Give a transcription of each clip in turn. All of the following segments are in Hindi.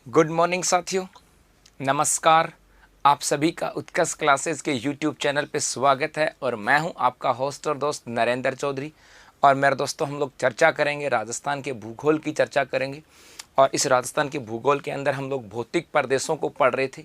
गुड मॉर्निंग साथियों, नमस्कार। आप सभी का उत्कर्ष क्लासेस के यूट्यूब चैनल पे स्वागत है और मैं हूं आपका होस्ट और दोस्त नरेंद्र चौधरी। और मेरे दोस्तों, हम लोग चर्चा करेंगे, राजस्थान के भूगोल की चर्चा करेंगे। और इस राजस्थान के भूगोल के अंदर हम लोग भौतिक प्रदेशों को पढ़ रहे थे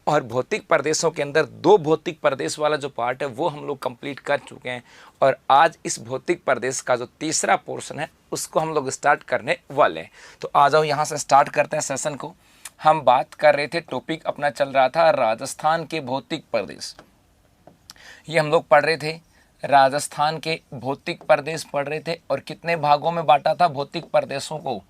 और भौतिक प्रदेशों के अंदर दो भौतिक प्रदेश वाला जो पार्ट है वो हम लोग कंप्लीट कर चुके हैं। और आज इस भौतिक प्रदेश का जो तीसरा पोर्शन है उसको हम लोग स्टार्ट करने वाले हैं। तो आ जाओ, यहाँ से स्टार्ट करते हैं सेशन को। हम बात कर रहे थे, टॉपिक अपना चल रहा था राजस्थान के भौतिक प्रदेश। ये हम लोग पढ़ रहे थे, राजस्थान के भौतिक प्रदेश पढ़ रहे थे और कितने भागों में बांटा था भौतिक प्रदेशों को।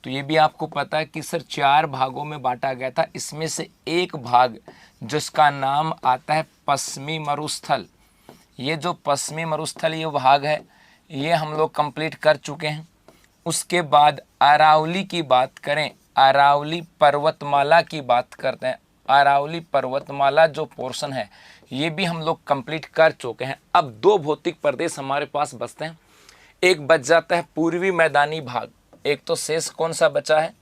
तो ये भी आपको पता है कि सर 4 भागों में बांटा गया था। इसमें से एक भाग जिसका नाम आता है पश्चिमी मरुस्थल, ये जो पश्चिमी मरुस्थल ये भाग है ये हम लोग कंप्लीट कर चुके हैं। उसके बाद अरावली की बात करें, अरावली पर्वतमाला की बात करते हैं। अरावली पर्वतमाला जो पोर्शन है ये भी हम लोग कंप्लीट कर चुके हैं। अब दो भौतिक प्रदेश हमारे पास बचते हैं। एक बच जाता है पूर्वी मैदानी भाग। एक तो शेष कौन सा बचा है?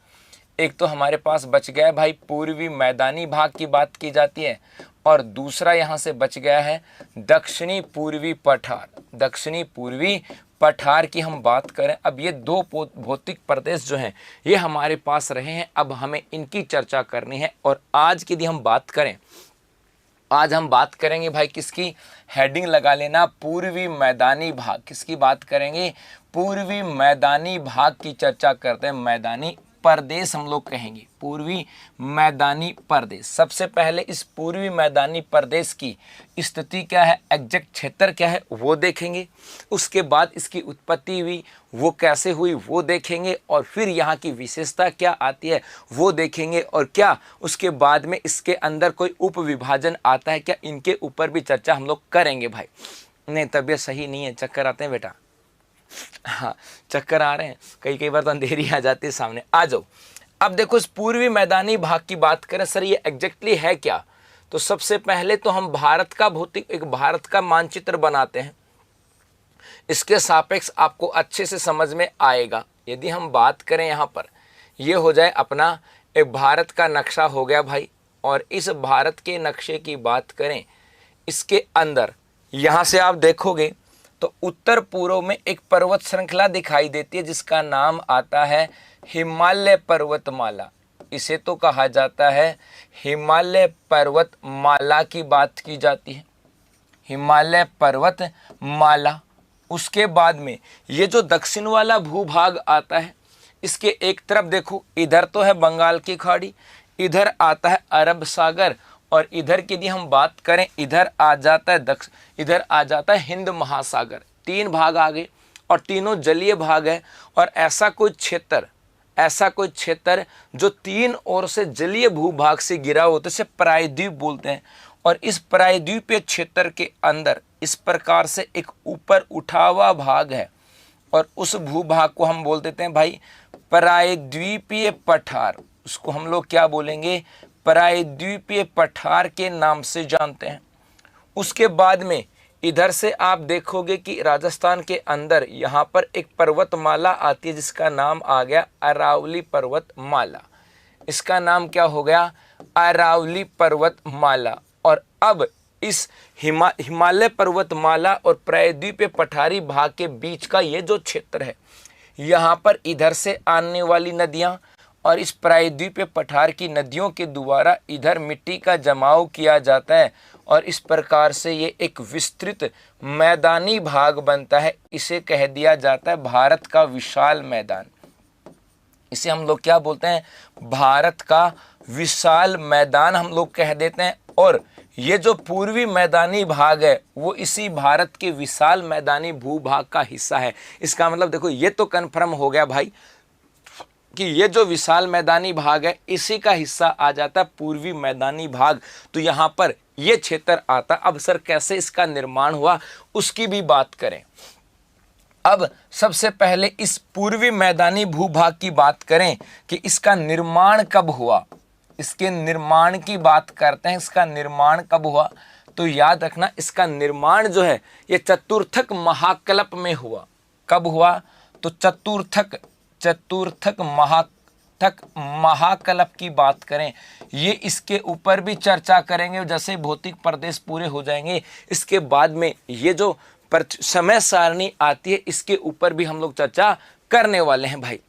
एक तो हमारे पास बच गया है भाई पूर्वी मैदानी भाग की बात की जाती है, और दूसरा यहाँ से बच गया है दक्षिणी पूर्वी पठार। दक्षिणी पूर्वी पठार की हम बात करें, अब ये दो भौतिक प्रदेश जो हैं ये हमारे पास रहे हैं। अब हमें इनकी चर्चा करनी है। और आज की यदि हम बात करें, आज हम बात करेंगे भाई किसकी? हेडिंग लगा लेना, पूर्वी मैदानी भाग। किसकी बात करेंगे? पूर्वी मैदानी भाग की चर्चा करते हैं। मैदानी प्रदेश हम लोग कहेंगे, पूर्वी मैदानी प्रदेश। सबसे पहले इस पूर्वी मैदानी प्रदेश की स्थिति क्या है, एग्जैक्ट क्षेत्र क्या है वो देखेंगे। उसके बाद इसकी उत्पत्ति हुई वो कैसे हुई वो देखेंगे, और फिर यहाँ की विशेषता क्या आती है वो देखेंगे। और क्या उसके बाद में इसके अंदर कोई उप विभाजन आता है क्या, इनके ऊपर भी चर्चा हम लोग करेंगे भाई। नहीं, तबीयत सही नहीं है, चक्कर आते हैं बेटा? हाँ, चक्कर आ रहे हैं, कई बार तो अंधेरी आ जाती है सामने। आ जाओ, अब देखो इस पूर्वी मैदानी भाग की बात करें, सर ये एग्जैक्टली है क्या? तो सबसे पहले तो हम भारत का भौतिक एक भारत का मानचित्र बनाते हैं। इसके सापेक्ष आपको अच्छे से समझ में आएगा। यदि हम बात करें यहाँ पर, ये हो जाए अपना एक भारत का नक्शा हो गया भाई। और इस भारत के नक्शे की बात करें, इसके अंदर यहाँ से आप देखोगे तो उत्तर पूर्व में एक पर्वत श्रृंखला दिखाई देती है जिसका नाम आता है हिमालय पर्वतमाला। इसे तो कहा जाता है हिमालय पर्वतमाला की बात की जाती है, हिमालय पर्वतमाला। उसके बाद में ये जो दक्षिण वाला भूभाग आता है, इसके एक तरफ देखो, इधर तो है बंगाल की खाड़ी, इधर आता है अरब सागर, और इधर की यदि हम बात करें इधर आ जाता है इधर आ जाता है हिंद महासागर। 3 भाग आ गए और तीनों जलीय भाग है। और ऐसा कोई क्षेत्र जो 3 ओर से जलीय भूभाग से घिरा होता है, इसे प्रायद्वीप बोलते हैं। और इस प्रायद्वीपीय क्षेत्र के अंदर इस प्रकार से एक ऊपर उठा हुआ भाग है, और उस भूभाग को हम बोल देते हैं भाई प्रायद्वीपीय पठार। उसको हम लोग क्या बोलेंगे? प्रायद्वीपीय पठार के नाम से जानते हैं। उसके बाद में इधर से आप देखोगे कि राजस्थान के अंदर यहाँ पर एक पर्वतमाला आती है जिसका नाम आ गया अरावली पर्वतमाला। इसका नाम क्या हो गया? अरावली पर्वतमाला। और अब इस हिमालय पर्वतमाला और प्रायद्वीपीय पठारी भाग के बीच का ये जो क्षेत्र है, यहाँ पर इधर से आने वाली नदियाँ और इस प्रायद्वीपीय पठार की नदियों के द्वारा इधर मिट्टी का जमाव किया जाता है, और इस प्रकार से ये एक विस्तृत मैदानी भाग बनता है। इसे कह दिया जाता है भारत का विशाल मैदान। इसे हम लोग क्या बोलते हैं? भारत का विशाल मैदान हम लोग कह देते हैं। और ये जो पूर्वी मैदानी भाग है वो इसी भारत के विशाल मैदानी भूभाग का हिस्सा है। इसका मतलब देखो, ये तो कन्फर्म हो गया भाई कि ये जो विशाल मैदानी भाग है इसी का हिस्सा आ जाता है पूर्वी मैदानी भाग। तो यहाँ पर ये क्षेत्र आता। अब सर कैसे इसका निर्माण हुआ उसकी भी बात करें। अब सबसे पहले इस पूर्वी मैदानी भूभाग की बात करें कि इसका निर्माण कब हुआ, इसके निर्माण की बात करते हैं। इसका निर्माण कब हुआ? तो याद रखना, इसका निर्माण जो है ये चतुर्थक महाकल्प में हुआ। कब हुआ? तो चतुर्थक चतुर्थक महाकल्प की बात करें, ये इसके ऊपर भी चर्चा करेंगे। जैसे भौतिक प्रदेश पूरे हो जाएंगे, इसके बाद में ये जो समय सारणी आती है, इसके ऊपर भी हम लोग चर्चा करने वाले हैं भाई।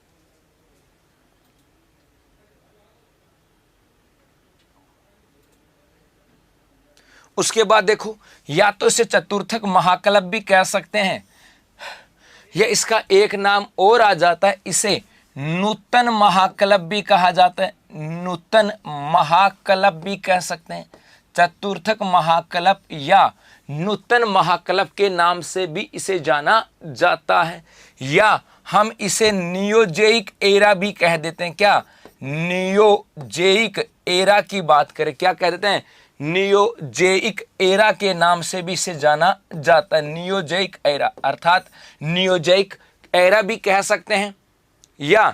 उसके बाद देखो, या तो इसे चतुर्थक महाकल्प भी कह सकते हैं, या इसका एक नाम और आ जाता है, इसे नूतन महाकल्प भी कहा जाता है। नूतन महाकल्प भी कह सकते हैं, चतुर्थक महाकल्प या नूतन महाकल्प के नाम से भी इसे जाना जाता है। या हम इसे नियोजैक एरा भी कह देते हैं। क्या? नियोजैक एरा की बात करें, क्या कह देते हैं? नियोजैक एरा के नाम से भी इसे जाना जाता है। नियोजैक एरा अर्थात नियोजैक एरा भी कह सकते हैं, या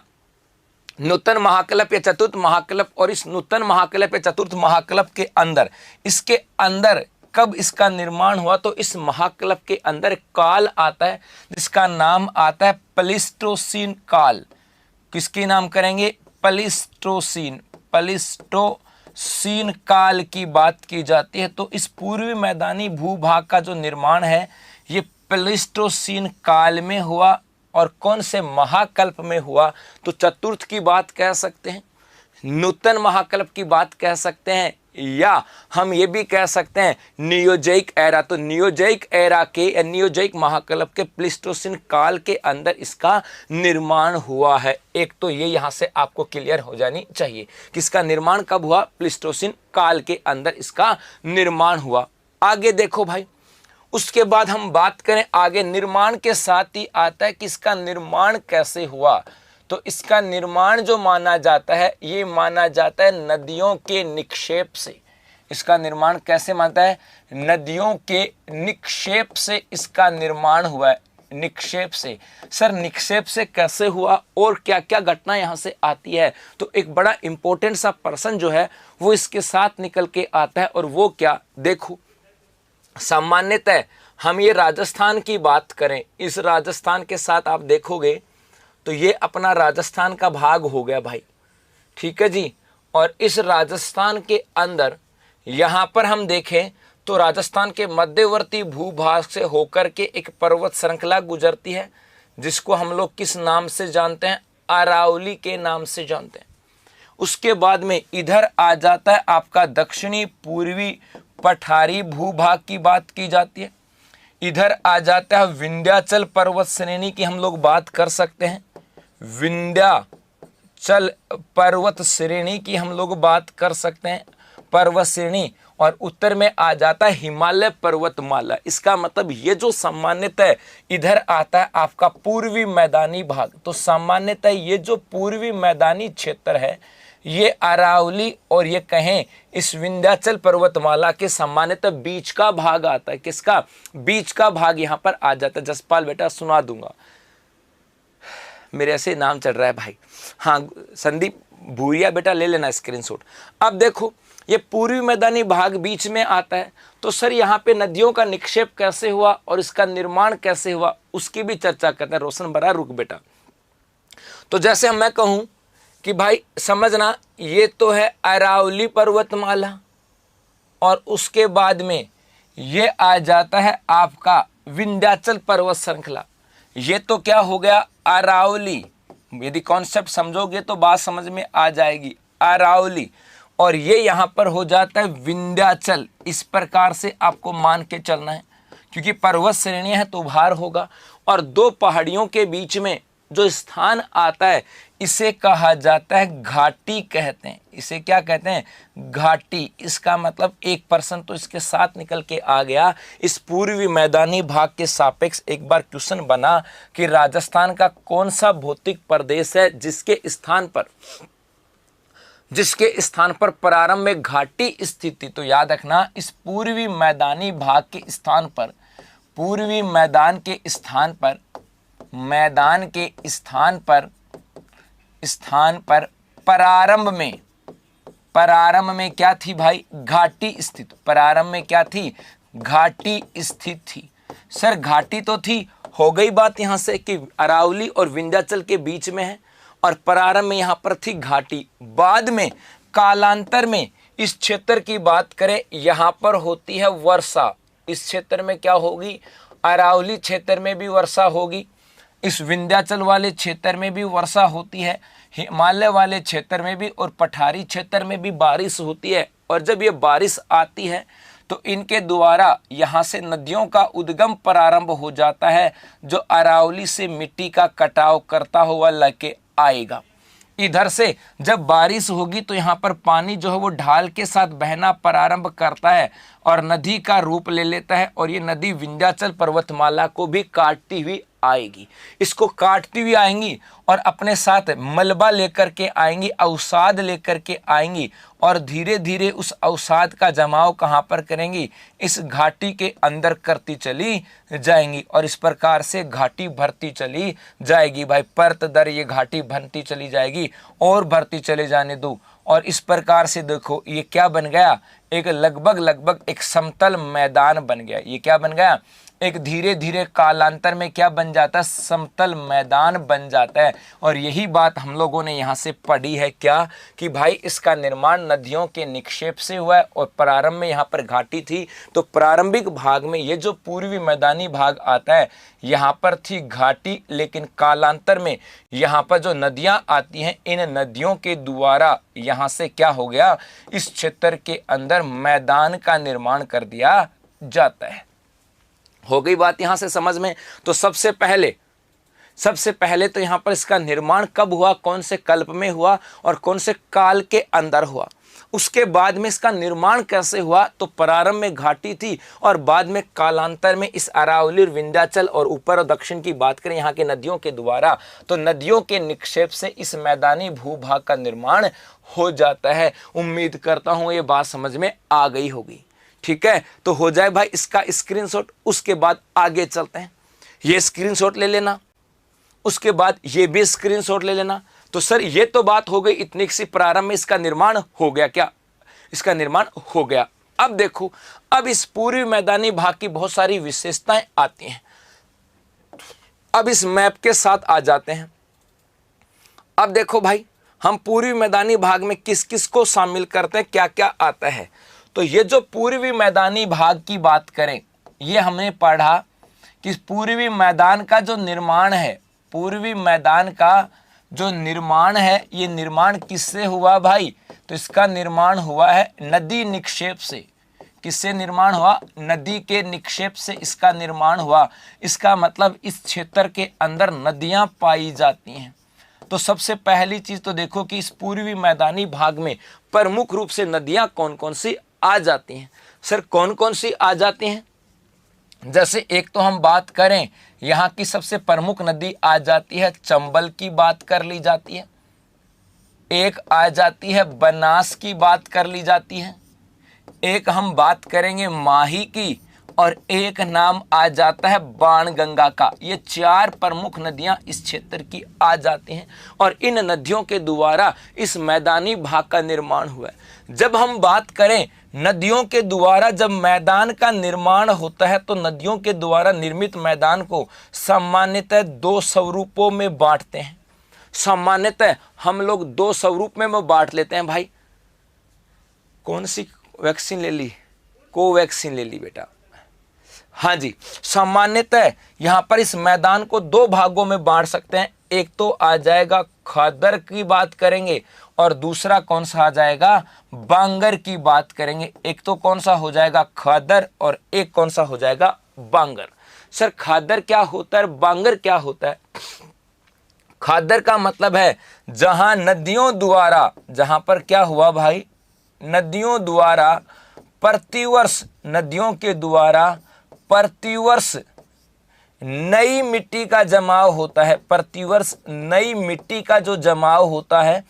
नूतन महाकल्प या चतुर्थ महाकल्प। और इस नूतन महाकल्प या चतुर्थ महाकल्प के अंदर, इसके अंदर कब इसका निर्माण हुआ, तो इस महाकल्प के अंदर काल आता है जिसका नाम आता है प्लीस्टोसीन काल। किसके नाम करेंगे? प्लीस्टोसीन। प्लीस्टोसीन काल की बात की जाती है। तो इस पूर्वी मैदानी भूभाग का जो निर्माण है, ये प्लीस्टोसीन काल में हुआ। और कौन से महाकल्प में हुआ? तो चतुर्थ की बात कह सकते हैं, नूतन महाकल्प की बात कह सकते हैं, या हम ये भी कह सकते हैं नियोजैक एरा। तो नियोजैक एरा के या नियोजैक महाकल्प के प्लीस्टोसीन काल के अंदर इसका निर्माण हुआ है। एक तो ये यहाँ से आपको क्लियर हो जानी चाहिए कि इसका निर्माण कब हुआ, प्लीस्टोसीन काल के अंदर इसका निर्माण हुआ। आगे देखो भाई, उसके बाद हम बात करें आगे, निर्माण के साथ ही आता है कि इसका निर्माण कैसे हुआ। तो इसका निर्माण जो माना जाता है, ये माना जाता है नदियों के निक्षेप से। इसका निर्माण कैसे मानता है? नदियों के निक्षेप से इसका निर्माण हुआ है। निक्षेप से। सर निक्षेप से कैसे हुआ और क्या क्या घटना यहाँ से आती है? तो एक बड़ा इंपॉर्टेंट सा पर्सन जो है वो इसके साथ निकल के आता है। और वो क्या? देखो, सामान्यतः हम ये राजस्थान की बात करें, इस राजस्थान के साथ आप देखोगे तो ये अपना राजस्थान का भाग हो गया भाई, ठीक है जी। और इस राजस्थान के अंदर यहाँ पर हम देखें तो राजस्थान के मध्यवर्ती भूभाग से होकर के एक पर्वत श्रृंखला गुजरती है, जिसको हम लोग किस नाम से जानते हैं? अरावली के नाम से जानते हैं। उसके बाद में इधर आ जाता है आपका दक्षिणी पूर्वी पठारी भूभाग की बात की जाती है। इधर आ जाता है विंध्याचल पर्वत श्रेणी की हम लोग बात कर सकते हैं। विंध्याचल पर्वत श्रेणी की हम लोग बात कर सकते हैं, पर्वत श्रेणी। और उत्तर में आ जाता है हिमालय पर्वतमाला। इसका मतलब ये जो सामान्यतः इधर आता है आपका पूर्वी मैदानी भाग, तो सामान्यतः ये जो पूर्वी मैदानी क्षेत्र है, ये अरावली और ये कहें इस विंध्याचल पर्वतमाला के सामान्यतः बीच का भाग आता है। किसका? बीच का भाग यहाँ पर आ जाता है। जसपाल बेटा सुना दूंगा, मेरे ऐसे नाम चल रहा है भाई। हाँ संदीप भूरिया बेटा ले लेना स्क्रीनशॉट। अब देखो, ये पूर्वी मैदानी भाग बीच में आता है। तो सर यहाँ पे नदियों का निक्षेप कैसे हुआ और इसका निर्माण कैसे हुआ, उसकी भी चर्चा करते हैं। रोशन बड़ा रुक बेटा। तो जैसे मैं कहूँ कि भाई समझना, ये तो है अरावली पर्वतमाला, और उसके बाद में ये आ जाता है आपका विंध्याचल पर्वत श्रृंखला। ये तो क्या हो गया? अरावली। यदि कॉन्सेप्ट समझोगे तो बात समझ में आ जाएगी। अरावली, और ये यहाँ पर हो जाता है विंध्याचल। इस प्रकार से आपको मान के चलना है, क्योंकि पर्वत श्रेणियां हैं तो भार होगा। और दो पहाड़ियों के बीच में जो स्थान आता है, इसे कहा जाता है घाटी कहते हैं। इसे क्या कहते हैं? घाटी। इसका मतलब एक पर्सन तो इसके साथ निकल के आ गया। इस पूर्वी मैदानी भाग के सापेक्ष एक बार क्वेश्चन बना कि राजस्थान का कौन सा भौतिक प्रदेश है जिसके स्थान पर प्रारंभ में घाटी स्थित थी। तो याद रखना, इस पूर्वी मैदानी भाग के स्थान पर, पूर्वी मैदान के स्थान पर प्रारंभ में क्या थी भाई? घाटी स्थित। प्रारंभ में क्या थी? घाटी स्थित थी। सर घाटी तो थी, हो गई बात यहां से कि अरावली और विंध्याचल के बीच में है। और प्रारंभ में यहाँ पर थी घाटी। बाद में कालांतर में इस क्षेत्र की बात करें, यहाँ पर होती है वर्षा। इस क्षेत्र में क्या होगी, अरावली क्षेत्र में भी वर्षा होगी, इस विंध्याचल वाले क्षेत्र में भी वर्षा होती है, हिमालय वाले क्षेत्र में भी और पठारी क्षेत्र में भी बारिश होती है। और जब ये बारिश आती है तो इनके द्वारा यहाँ से नदियों का उद्गम प्रारंभ हो जाता है, जो अरावली से मिट्टी का कटाव करता हुआ लेके आएगा। इधर से जब बारिश होगी तो यहाँ पर पानी जो है वो ढाल के साथ बहना प्रारंभ करता है और नदी का रूप ले लेता है, और ये नदी विंध्याचल पर्वतमाला को भी काटती हुई आएगी। इसको काटती हुई आएंगी और अपने साथ मलबा लेकर के आएंगी, अवसाद लेकर के आएंगी, और धीरे धीरे उस अवसाद का जमाव कहाँ पर करेंगी, इस घाटी के अंदर करती चली जाएंगी। और इस प्रकार से घाटी भरती चली जाएगी भाई, परत दर ये घाटी भरती चली जाएगी और भरती चले जाने दो। और इस प्रकार से देखो ये क्या बन गया, एक लगभग एक समतल मैदान बन गया। ये क्या बन गया, एक धीरे धीरे कालांतर में क्या बन जाता है, समतल मैदान बन जाता है। और यही बात हम लोगों ने यहाँ से पढ़ी है क्या, कि भाई इसका निर्माण नदियों के निक्षेप से हुआ है और प्रारंभ में यहाँ पर घाटी थी। तो प्रारंभिक भाग में ये जो पूर्वी मैदानी भाग आता है यहाँ पर थी घाटी, लेकिन कालांतर में यहाँ पर जो नदियाँ आती हैं इन नदियों के द्वारा यहाँ से क्या हो गया, इस क्षेत्र के अंदर मैदान का निर्माण कर दिया जाता है। हो गई बात यहां से समझ में। तो सबसे पहले तो यहां पर इसका निर्माण कब हुआ, कौन से कल्प में हुआ और कौन से काल के अंदर हुआ। उसके बाद में इसका निर्माण कैसे हुआ, तो प्रारंभ में घाटी थी और बाद में कालांतर में इस अरावली, विंध्याचल और ऊपर और दक्षिण की बात करें यहाँ के नदियों के द्वारा, तो नदियों के निक्षेप से इस मैदानी भूभाग का निर्माण हो जाता है। उम्मीद करता हूं ये बात समझ में आ गई होगी। ठीक है, तो हो जाए भाई इसका स्क्रीनशॉट, उसके बाद आगे चलते हैं। ये स्क्रीनशॉट ले लेना, उसके बाद ये भी स्क्रीनशॉट ले लेना। तो सर ये तो बात हो गई इतनी सी, प्रारंभ में इसका निर्माण हो गया क्या, इसका निर्माण हो गया। अब देखो, अब इस पूर्वी मैदानी भाग की बहुत सारी विशेषताएं आती हैं। अब इस मैप के साथ आ जाते हैं। अब देखो भाई, हम पूर्वी मैदानी भाग में किस किस को शामिल करते हैं, क्या क्या आता है। तो ये जो पूर्वी मैदानी भाग की बात करें, ये हमने पढ़ा कि पूर्वी मैदान का जो निर्माण है, पूर्वी मैदान का जो निर्माण है, ये निर्माण किससे हुआ भाई, तो इसका निर्माण हुआ है नदी निक्षेप से। किससे निर्माण हुआ, नदी के निक्षेप से इसका निर्माण हुआ। इसका मतलब इस क्षेत्र के अंदर नदियां पाई जाती हैं। तो सबसे पहली चीज तो देखो कि इस पूर्वी मैदानी भाग में प्रमुख रूप से नदियां कौन कौन सी आ जाती हैं। सर कौन कौन सी आ जाती हैं, जैसे एक तो हम बात करें यहाँ की सबसे प्रमुख नदी आ जाती है चंबल की, बात कर ली जाती है। एक आ जाती है बनास की, बात कर ली जाती है। एक हम बात करेंगे माही की, और एक नाम आ जाता है बाणगंगा का। ये चार प्रमुख नदियां इस क्षेत्र की आ जाती हैं और इन नदियों के द्वारा इस मैदानी भाग का निर्माण हुआ है। जब हम बात करें नदियों के द्वारा जब मैदान का निर्माण होता है, तो नदियों के द्वारा निर्मित मैदान को सामान्यतः दो स्वरूपों में बांटते हैं। सामान्यतः हम लोग दो स्वरूप में बांट लेते हैं भाई। कौन सी वैक्सीन ले ली, कोवैक्सीन ले ली बेटा। हाँ जी, सामान्यतः यहाँ पर इस मैदान को दो भागों में बांट सकते हैं। एक तो आ जाएगा खादर की बात करेंगे और दूसरा कौन सा आ जाएगा, बांगर की बात करेंगे। एक तो कौन सा हो जाएगा खादर और एक कौन सा हो जाएगा बांगर। सर खादर क्या होता है, बांगर क्या होता है। खादर का मतलब है जहां नदियों द्वारा, जहां पर क्या हुआ भाई, नदियों द्वारा प्रतिवर्ष, नदियों के द्वारा प्रतिवर्ष नई मिट्टी का जमाव होता है। प्रतिवर्ष नई मिट्टी का जो जमाव होता है,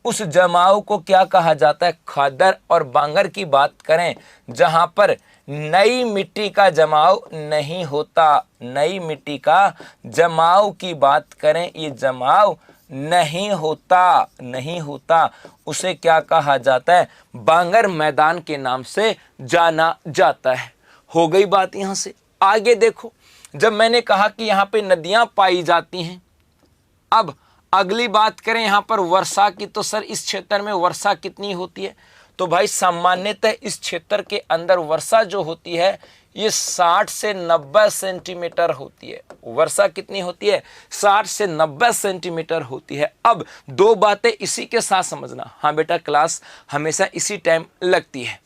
उस जमाव को क्या कहा जाता है, खादर। और बांगर की बात करें जहां पर नई मिट्टी का जमाव नहीं होता, नई मिट्टी का जमाव की बात करें, ये जमाव नहीं होता, उसे क्या कहा जाता है, बांगर मैदान के नाम से जाना जाता है। हो गई बात। यहां से आगे देखो, जब मैंने कहा कि यहां पे नदियां पाई जाती हैं, अब अगली बात करें यहाँ पर वर्षा की, तो सर इस क्षेत्र में वर्षा कितनी होती है? तो भाई सामान्यतः इस क्षेत्र के अंदर वर्षा जो होती है ये 60 से 90 सेंटीमीटर होती है। वर्षा कितनी होती है? 60 से 90 सेंटीमीटर होती है। अब दो बातें इसी के साथ समझना। हाँ बेटा, क्लास हमेशा इसी टाइम लगती है।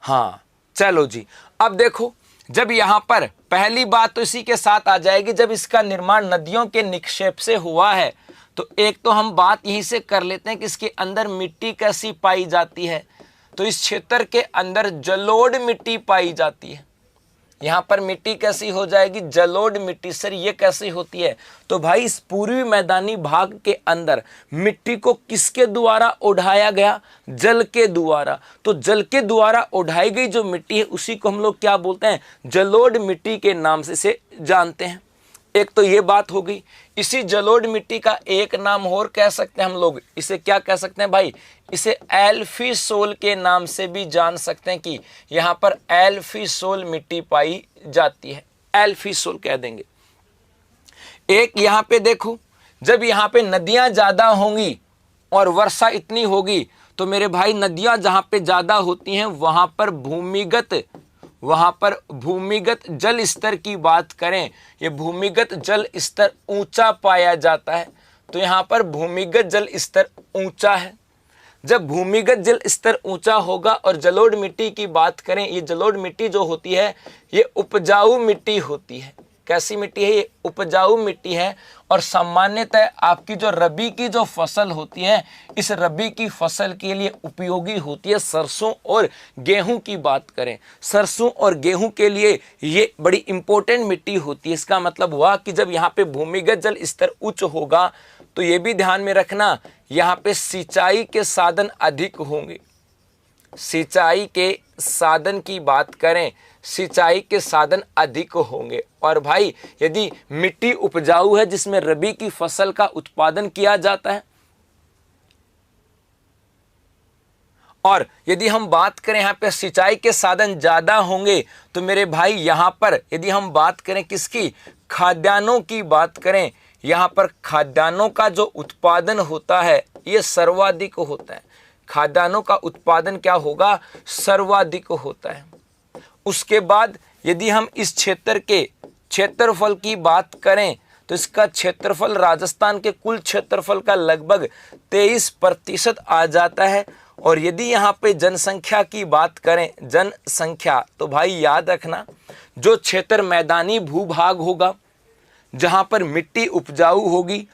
हाँ चलो जी, अब देखो, जब यहां पर पहली बात तो इसी के साथ आ जाएगी, जब इसका निर्माण नदियों के निक्षेप से हुआ है, तो एक तो हम बात यहीं से कर लेते हैं कि इसके अंदर मिट्टी कैसी पाई जाती है। तो इस क्षेत्र के अंदर जलोढ़ मिट्टी पाई जाती है। यहाँ पर मिट्टी कैसी हो जाएगी? जलोढ़ मिट्टी। सर ये कैसी होती है? तो भाई इस पूर्वी मैदानी भाग के अंदर मिट्टी को किसके द्वारा उठाया गया? जल के द्वारा। तो जल के द्वारा उठाई गई जो मिट्टी है उसी को हम लोग क्या बोलते हैं? जलोढ़ मिट्टी के नाम से इसे जानते हैं। एक तो ये बात हो गई। इसी जलोढ़ मिट्टी का एक नाम और कह सकते हैं हम लोग, इसे क्या कह सकते हैं भाई? इसे एल्फी सोल के नाम से भी जान सकते हैं कि यहाँ पर एल्फी सोल मिट्टी पाई जाती है। एल्फी सोल कह देंगे। एक यहाँ पे देखो, जब यहाँ पे नदियां ज्यादा होंगी और वर्षा इतनी होगी, तो मेरे भाई नदियां जहाँ पे ज्यादा होती हैं वहां पर भूमिगत जल स्तर की बात करें, ये भूमिगत जल स्तर ऊंचा पाया जाता है। तो यहाँ पर भूमिगत जल स्तर ऊंचा है। जब भूमिगत जल स्तर ऊंचा होगा और जलोढ़ मिट्टी की बात करें, ये जलोढ़ मिट्टी जो होती है ये उपजाऊ मिट्टी होती है। कैसी मिट्टी है? ये उपजाऊ मिट्टी है। और सामान्यतः आपकी जो रबी की जो फसल होती है, इस रबी की फसल के लिए उपयोगी होती है। सरसों और गेहूं की बात करें, सरसों और गेहूं के लिए ये बड़ी इंपॉर्टेंट मिट्टी होती है। इसका मतलब हुआ कि जब यहाँ पे भूमिगत जल स्तर उच्च होगा, तो ये भी ध्यान में रखना, यहाँ पे सिंचाई के साधन अधिक होंगे। सिंचाई के साधन की बात करें, सिंचाई के साधन अधिक होंगे। और भाई यदि मिट्टी उपजाऊ है जिसमें रबी की फसल का उत्पादन किया जाता है, और यदि हम बात करें यहाँ पे सिंचाई के साधन ज्यादा होंगे, तो मेरे भाई यहाँ पर यदि हम बात करें किसकी? खाद्यान्नों की बात करें, यहाँ पर खाद्यान्नों का जो उत्पादन होता है ये सर्वाधिक होता है। खाद्यान्नों का उत्पादन क्या होगा? सर्वाधिक होता है। उसके बाद यदि हम इस क्षेत्र के क्षेत्रफल की बात करें, तो इसका क्षेत्रफल राजस्थान के कुल क्षेत्रफल का लगभग 23% आ जाता है। और यदि यहाँ पे जनसंख्या की बात करें, जनसंख्या, तो भाई याद रखना, जो क्षेत्र मैदानी भूभाग होगा, जहां पर मिट्टी उपजाऊ होगी,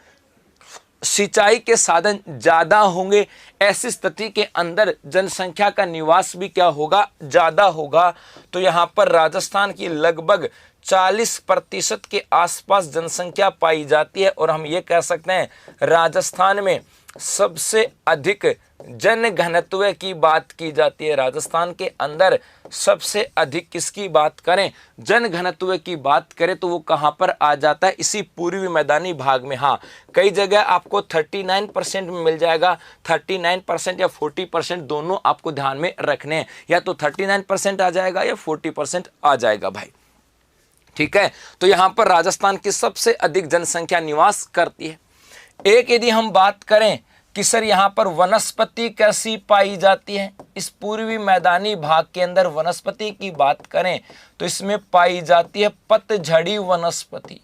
सिंचाई के साधन ज्यादा होंगे, ऐसी स्थिति के अंदर जनसंख्या का निवास भी क्या होगा? ज्यादा होगा। तो यहाँ पर राजस्थान की लगभग 40% के आसपास जनसंख्या पाई जाती है। और हम ये कह सकते हैं राजस्थान में सबसे अधिक जनघनत्व की बात की जाती है। राजस्थान के अंदर सबसे अधिक किसकी बात करें? जनघनत्व की बात करें, तो वो कहां पर आ जाता है? इसी पूर्वी मैदानी भाग में। हाँ, कई जगह आपको 39% में मिल जाएगा। 39% या 40% दोनों आपको ध्यान में रखने हैं। या तो 39% आ जाएगा या 40% आ जाएगा भाई। ठीक है, तो यहां पर राजस्थान की सबसे अधिक जनसंख्या निवास करती है। एक यदि हम बात करें कि सर यहाँ पर वनस्पति कैसी पाई जाती है, इस पूर्वी मैदानी भाग के अंदर वनस्पति की बात करें, तो इसमें पाई जाती है पतझड़ी वनस्पति।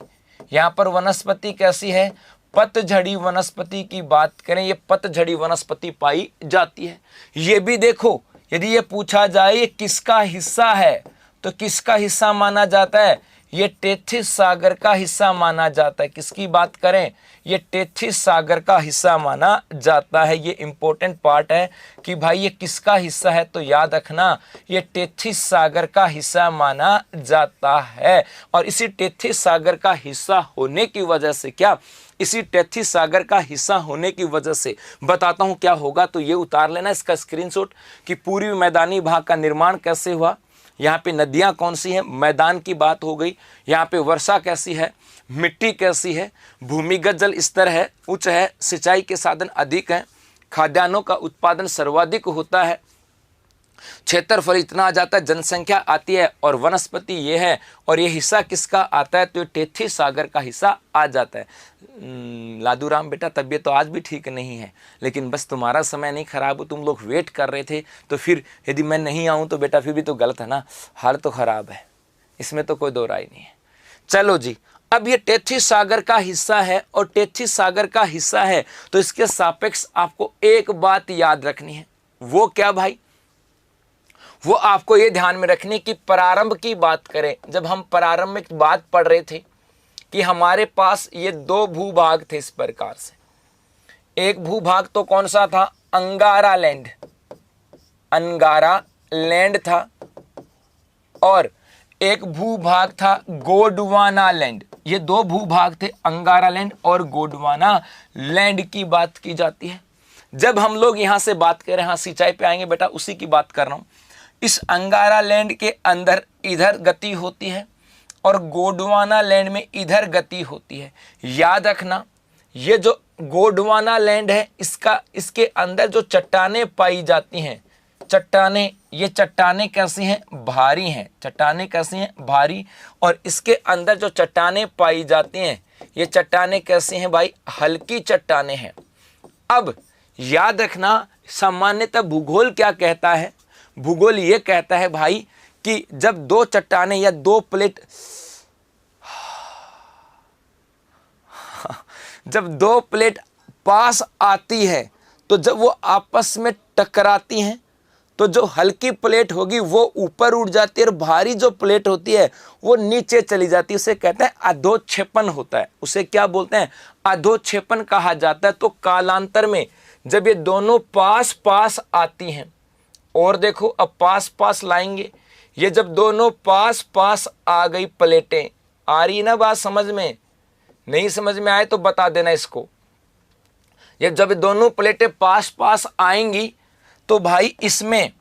यहाँ पर वनस्पति कैसी है? पतझड़ी वनस्पति की बात करें, ये पतझड़ी वनस्पति पाई जाती है। ये भी देखो, यदि ये पूछा जाए ये किसका हिस्सा है, तो किसका हिस्सा माना जाता है? ये टेथिस सागर का हिस्सा माना जाता है। किसकी बात करें? ये टेथिस सागर का हिस्सा माना जाता है। ये इंपॉर्टेंट पार्ट है कि भाई ये किसका हिस्सा है, तो याद रखना ये टेथिस सागर का हिस्सा माना जाता है। और इसी टेथिस सागर का हिस्सा होने की वजह से क्या, इसी टेथिस सागर का हिस्सा होने की वजह से बताता हूं क्या होगा। तो ये उतार लेना इसका स्क्रीनशॉट कि पूर्वी मैदानी भाग का निर्माण कैसे हुआ, यहाँ पे नदियाँ कौन सी हैं, मैदान की बात हो गई, यहाँ पे वर्षा कैसी है, मिट्टी कैसी है, भूमिगत जल स्तर है उच्च है, सिंचाई के साधन अधिक हैं, खाद्यान्नों का उत्पादन सर्वाधिक होता है, क्षेत्रफल इतना आ जाता है, जनसंख्या आती है और वनस्पति ये है, और ये हिस्सा किसका आता है, तो ये टेथी सागर का हिस्सा आ जाता है। लादूराम बेटा तबीयत तो आज भी ठीक नहीं है, लेकिन बस तुम्हारा समय नहीं खराब हो, तुम लोग वेट कर रहे थे, तो फिर यदि मैं नहीं आऊँ तो बेटा फिर भी तो गलत है ना, हाल तो खराब है, इसमें तो कोई दो राय नहीं है। चलो जी, अब ये टेथी सागर का हिस्सा है, और टेथी सागर का हिस्सा है तो इसके सापेक्ष आपको एक बात याद रखनी है। वो क्या भाई, वो आपको ये ध्यान में रखनी कि प्रारंभ की बात करें, जब हम प्रारंभ में बात पढ़ रहे थे कि हमारे पास ये दो भूभाग थे इस प्रकार से। एक भूभाग तो कौन सा था, अंगारा लैंड, अंगारा लैंड था, और एक भूभाग था गोंडवाना लैंड। ये दो भूभाग थे, अंगारा लैंड और गोंडवाना लैंड की बात की जाती है। जब हम लोग यहां से बात करें, हाँ सिंचाई पे आएंगे बेटा, उसी की बात कर रहा हूं। इस अंगारा लैंड के अंदर इधर गति होती है और गोंडवाना लैंड में इधर गति होती है। याद रखना, ये जो गोंडवाना लैंड है, इसके अंदर जो चट्टानें पाई जाती हैं, चट्टानें, ये चट्टानें कैसी हैं, भारी हैं, चट्टानें कैसी हैं, भारी, और इसके अंदर जो चट्टानें पाई जाती हैं, ये चट्टानें कैसी हैं भाई, हल्की चट्टानें हैं। अब याद रखना, सामान्यतः भूगोल क्या कहता है, भूगोल ये कहता है भाई कि जब दो चट्टानें या दो प्लेट जब दो प्लेट पास आती है, तो जब वो आपस में टकराती हैं, तो जो हल्की प्लेट होगी वो ऊपर उठ जाती है और भारी जो प्लेट होती है वो नीचे चली जाती है। उसे कहते हैं अधोक्षेपण होता है। उसे क्या बोलते हैं, अधोक्षेपण कहा जाता है। तो कालांतर में जब ये दोनों पास पास आती हैं, और देखो अब पास पास लाएंगे, ये जब दोनों पास पास आ गई प्लेटें, आ रही ना बात समझ में, नहीं समझ में आए तो बता देना इसको। ये जब दोनों प्लेटें पास पास आएंगी तो भाई इसमें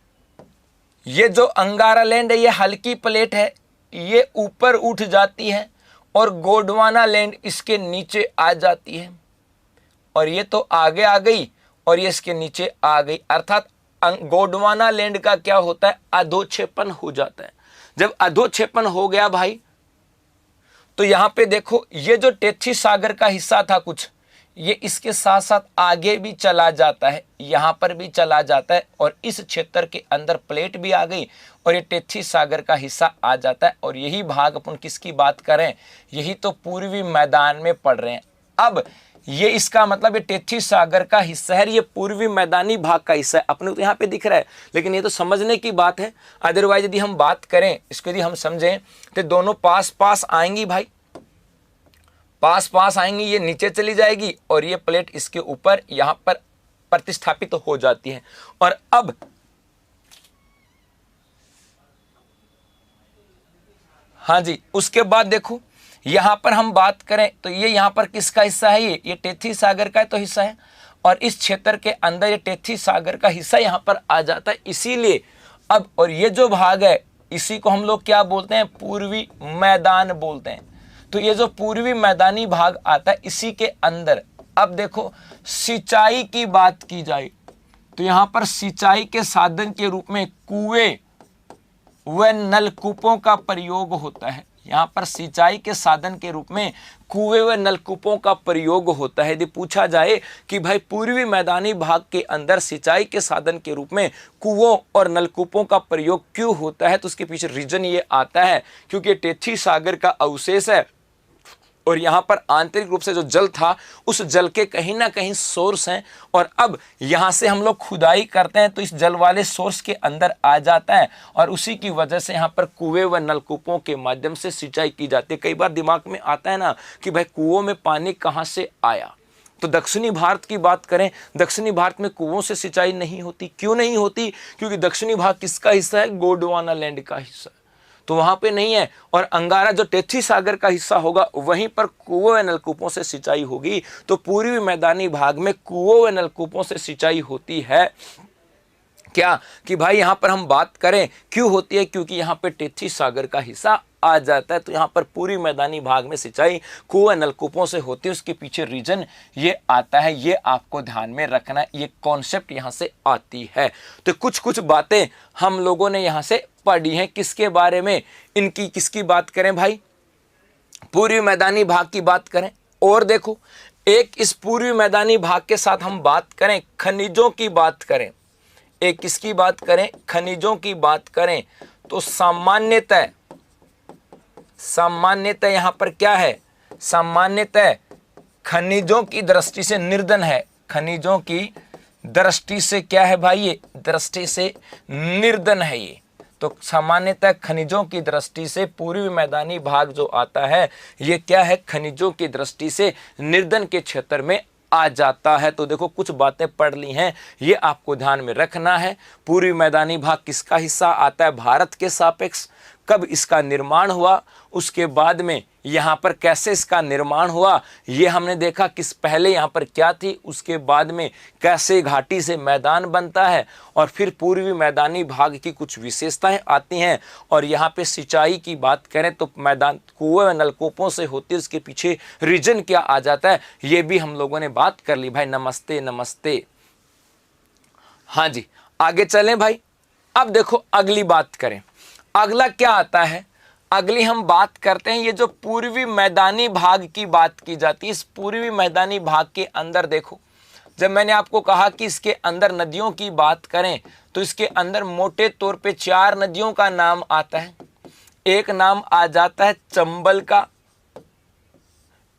ये जो अंगारा लैंड है, ये हल्की प्लेट है, ये ऊपर उठ जाती है, और गोंडवाना लैंड इसके नीचे आ जाती है, और ये तो आगे आ गई और ये इसके नीचे आ गई। अर्थात गोंडवाना लैंड का क्या होता है, अधोक्षेपण हो जाता है। जब अधोक्षेपण हो गया भाई, तो यहां पे देखो, ये जो टेथी सागर का हिस्सा था कुछ, ये इसके साथ साथ आगे भी चला जाता है, यहां पर भी चला जाता है, और इस क्षेत्र के अंदर प्लेट भी आ गई और ये टेथी सागर का हिस्सा आ जाता है। और यही भाग अपन किसकी बात करें, यही तो पूर्वी मैदान में पड़ रहे हैं। अब ये इसका मतलब ये टेथी सागर का हिस्सा है, ये पूर्वी मैदानी भाग का हिस्सा है। अपने तो यहाँ पे दिख रहा है, लेकिन ये तो समझने की बात है। अदरवाइज यदि हम बात करें, इसको यदि हम समझें, तो दोनों पास पास आएंगी भाई, पास पास आएंगी, ये नीचे चली जाएगी और ये प्लेट इसके ऊपर यहां पर प्रतिस्थापित तो हो जाती है। और अब हाँ जी, उसके बाद देखो यहां पर हम बात करें तो ये यहां पर किसका हिस्सा है, ये टेथी सागर का तो हिस्सा है, और इस क्षेत्र के अंदर ये टेथी सागर का हिस्सा यहां पर आ जाता है। इसीलिए अब, और ये जो भाग है इसी को हम लोग क्या बोलते हैं, पूर्वी मैदान बोलते हैं। तो ये जो पूर्वी मैदानी भाग आता है, इसी के अंदर अब देखो सिंचाई की बात की जाए तो यहां पर सिंचाई के साधन के रूप में कुएं व नलकूपों का प्रयोग होता है। यहां पर सिंचाई के साधन के रूप में कुएं व नलकूपों का प्रयोग होता है। यदि पूछा जाए कि भाई पूर्वी मैदानी भाग के अंदर सिंचाई के साधन के रूप में कुओं और नलकूपों का प्रयोग क्यों होता है, तो उसके पीछे रीजन ये आता है क्योंकि टेथी सागर का अवशेष है, और यहाँ पर आंतरिक रूप से जो जल था उस जल के कहीं ना कहीं सोर्स हैं, और अब यहाँ से हम लोग खुदाई करते हैं तो इस जल वाले सोर्स के अंदर आ जाता है, और उसी की वजह से यहाँ पर कुएं व नलकूपों के माध्यम से सिंचाई की जाती है। कई बार दिमाग में आता है ना कि भाई कुओं में पानी कहाँ से आया, तो दक्षिणी भारत की बात करें, दक्षिणी भारत में कुओं से सिंचाई नहीं होती। क्यों नहीं होती, क्योंकि दक्षिणी भाग किसका हिस्सा है, गोंडवाना लैंड का हिस्सा, तो वहां पे नहीं है। और अंगारा जो टेथी सागर का हिस्सा होगा वहीं पर कुओं व नलकूपों से सिंचाई होगी। तो पूर्वी मैदानी भाग में कुओं व नलकूपों से सिंचाई होती है। क्या कि भाई यहाँ पर हम बात करें क्यों होती है, क्योंकि यहाँ पे टेथी सागर का हिस्सा आ जाता है। तो यहाँ पर पूरी मैदानी भाग में सिंचाई कुएं नलकूपों से होती है, उसके पीछे रीजन ये आता है, ये आपको ध्यान में रखना, ये कॉन्सेप्ट यहाँ से आती है। तो कुछ कुछ बातें हम लोगों ने यहाँ से पढ़ी हैं, किसके बारे में, इनकी किसकी बात करें भाई, पूर्वी मैदानी भाग की बात करें। और देखो एक इस पूर्वी मैदानी भाग के साथ हम बात करें, खनिजों की बात करें, एक किसकी बात करें, खनिजों की बात करें, तो सामान्यतः यहां पर क्या है, सामान्यतः खनिजों की दृष्टि से निर्धन है, खनिजों की दृष्टि से क्या है भाई, ये दृष्टि से निर्धन है ये। तो सामान्यतः खनिजों की दृष्टि से पूर्वी मैदानी भाग जो आता है ये क्या है, खनिजों की दृष्टि से निर्धन के क्षेत्र में आ जाता है। तो देखो कुछ बातें पढ़ ली हैं, ये आपको ध्यान में रखना है। पूर्वी मैदानी भाग किसका हिस्सा आता है, भारत के सापेक्ष, कब इसका निर्माण हुआ, उसके बाद में यहाँ पर कैसे इसका निर्माण हुआ ये हमने देखा, किस पहले यहाँ पर क्या थी, उसके बाद में कैसे घाटी से मैदान बनता है, और फिर पूर्वी मैदानी भाग की कुछ विशेषताएं आती हैं। और यहाँ पे सिंचाई की बात करें तो मैदान कुएं व नलकूपों से होती है, उसके पीछे रीजन क्या आ जाता है ये भी हम लोगों ने बात कर ली भाई। नमस्ते नमस्ते। हाँ जी आगे चलें भाई। अब देखो अगली बात करें, अगला क्या आता है, अगली हम बात करते हैं ये जो पूर्वी मैदानी भाग की बात की जाती है। इस पूर्वी मैदानी भाग के अंदर देखो, जब मैंने आपको कहा कि इसके अंदर नदियों की बात करें तो इसके अंदर मोटे तौर पे 4 नदियों का नाम आता है। एक नाम आ जाता है चंबल का,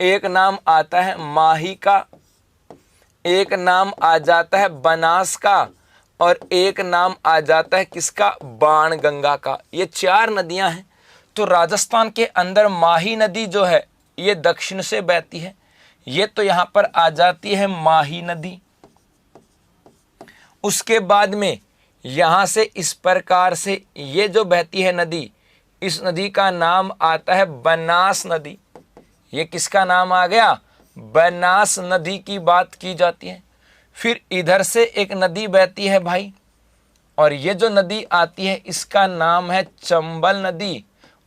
एक नाम आता है माही का, एक नाम आ जाता है बनास का, और एक नाम आ जाता है किसका, बाणगंगा का। ये 4 नदियां हैं। तो राजस्थान के अंदर माही नदी जो है ये दक्षिण से बहती है, ये तो यहां पर आ जाती है माही नदी। उसके बाद में यहां से इस प्रकार से ये जो बहती है नदी, इस नदी का नाम आता है बनास नदी। ये किसका नाम आ गया, बनास नदी की बात की जाती है। फिर इधर से एक नदी बहती है भाई, और ये जो नदी आती है इसका नाम है चंबल नदी।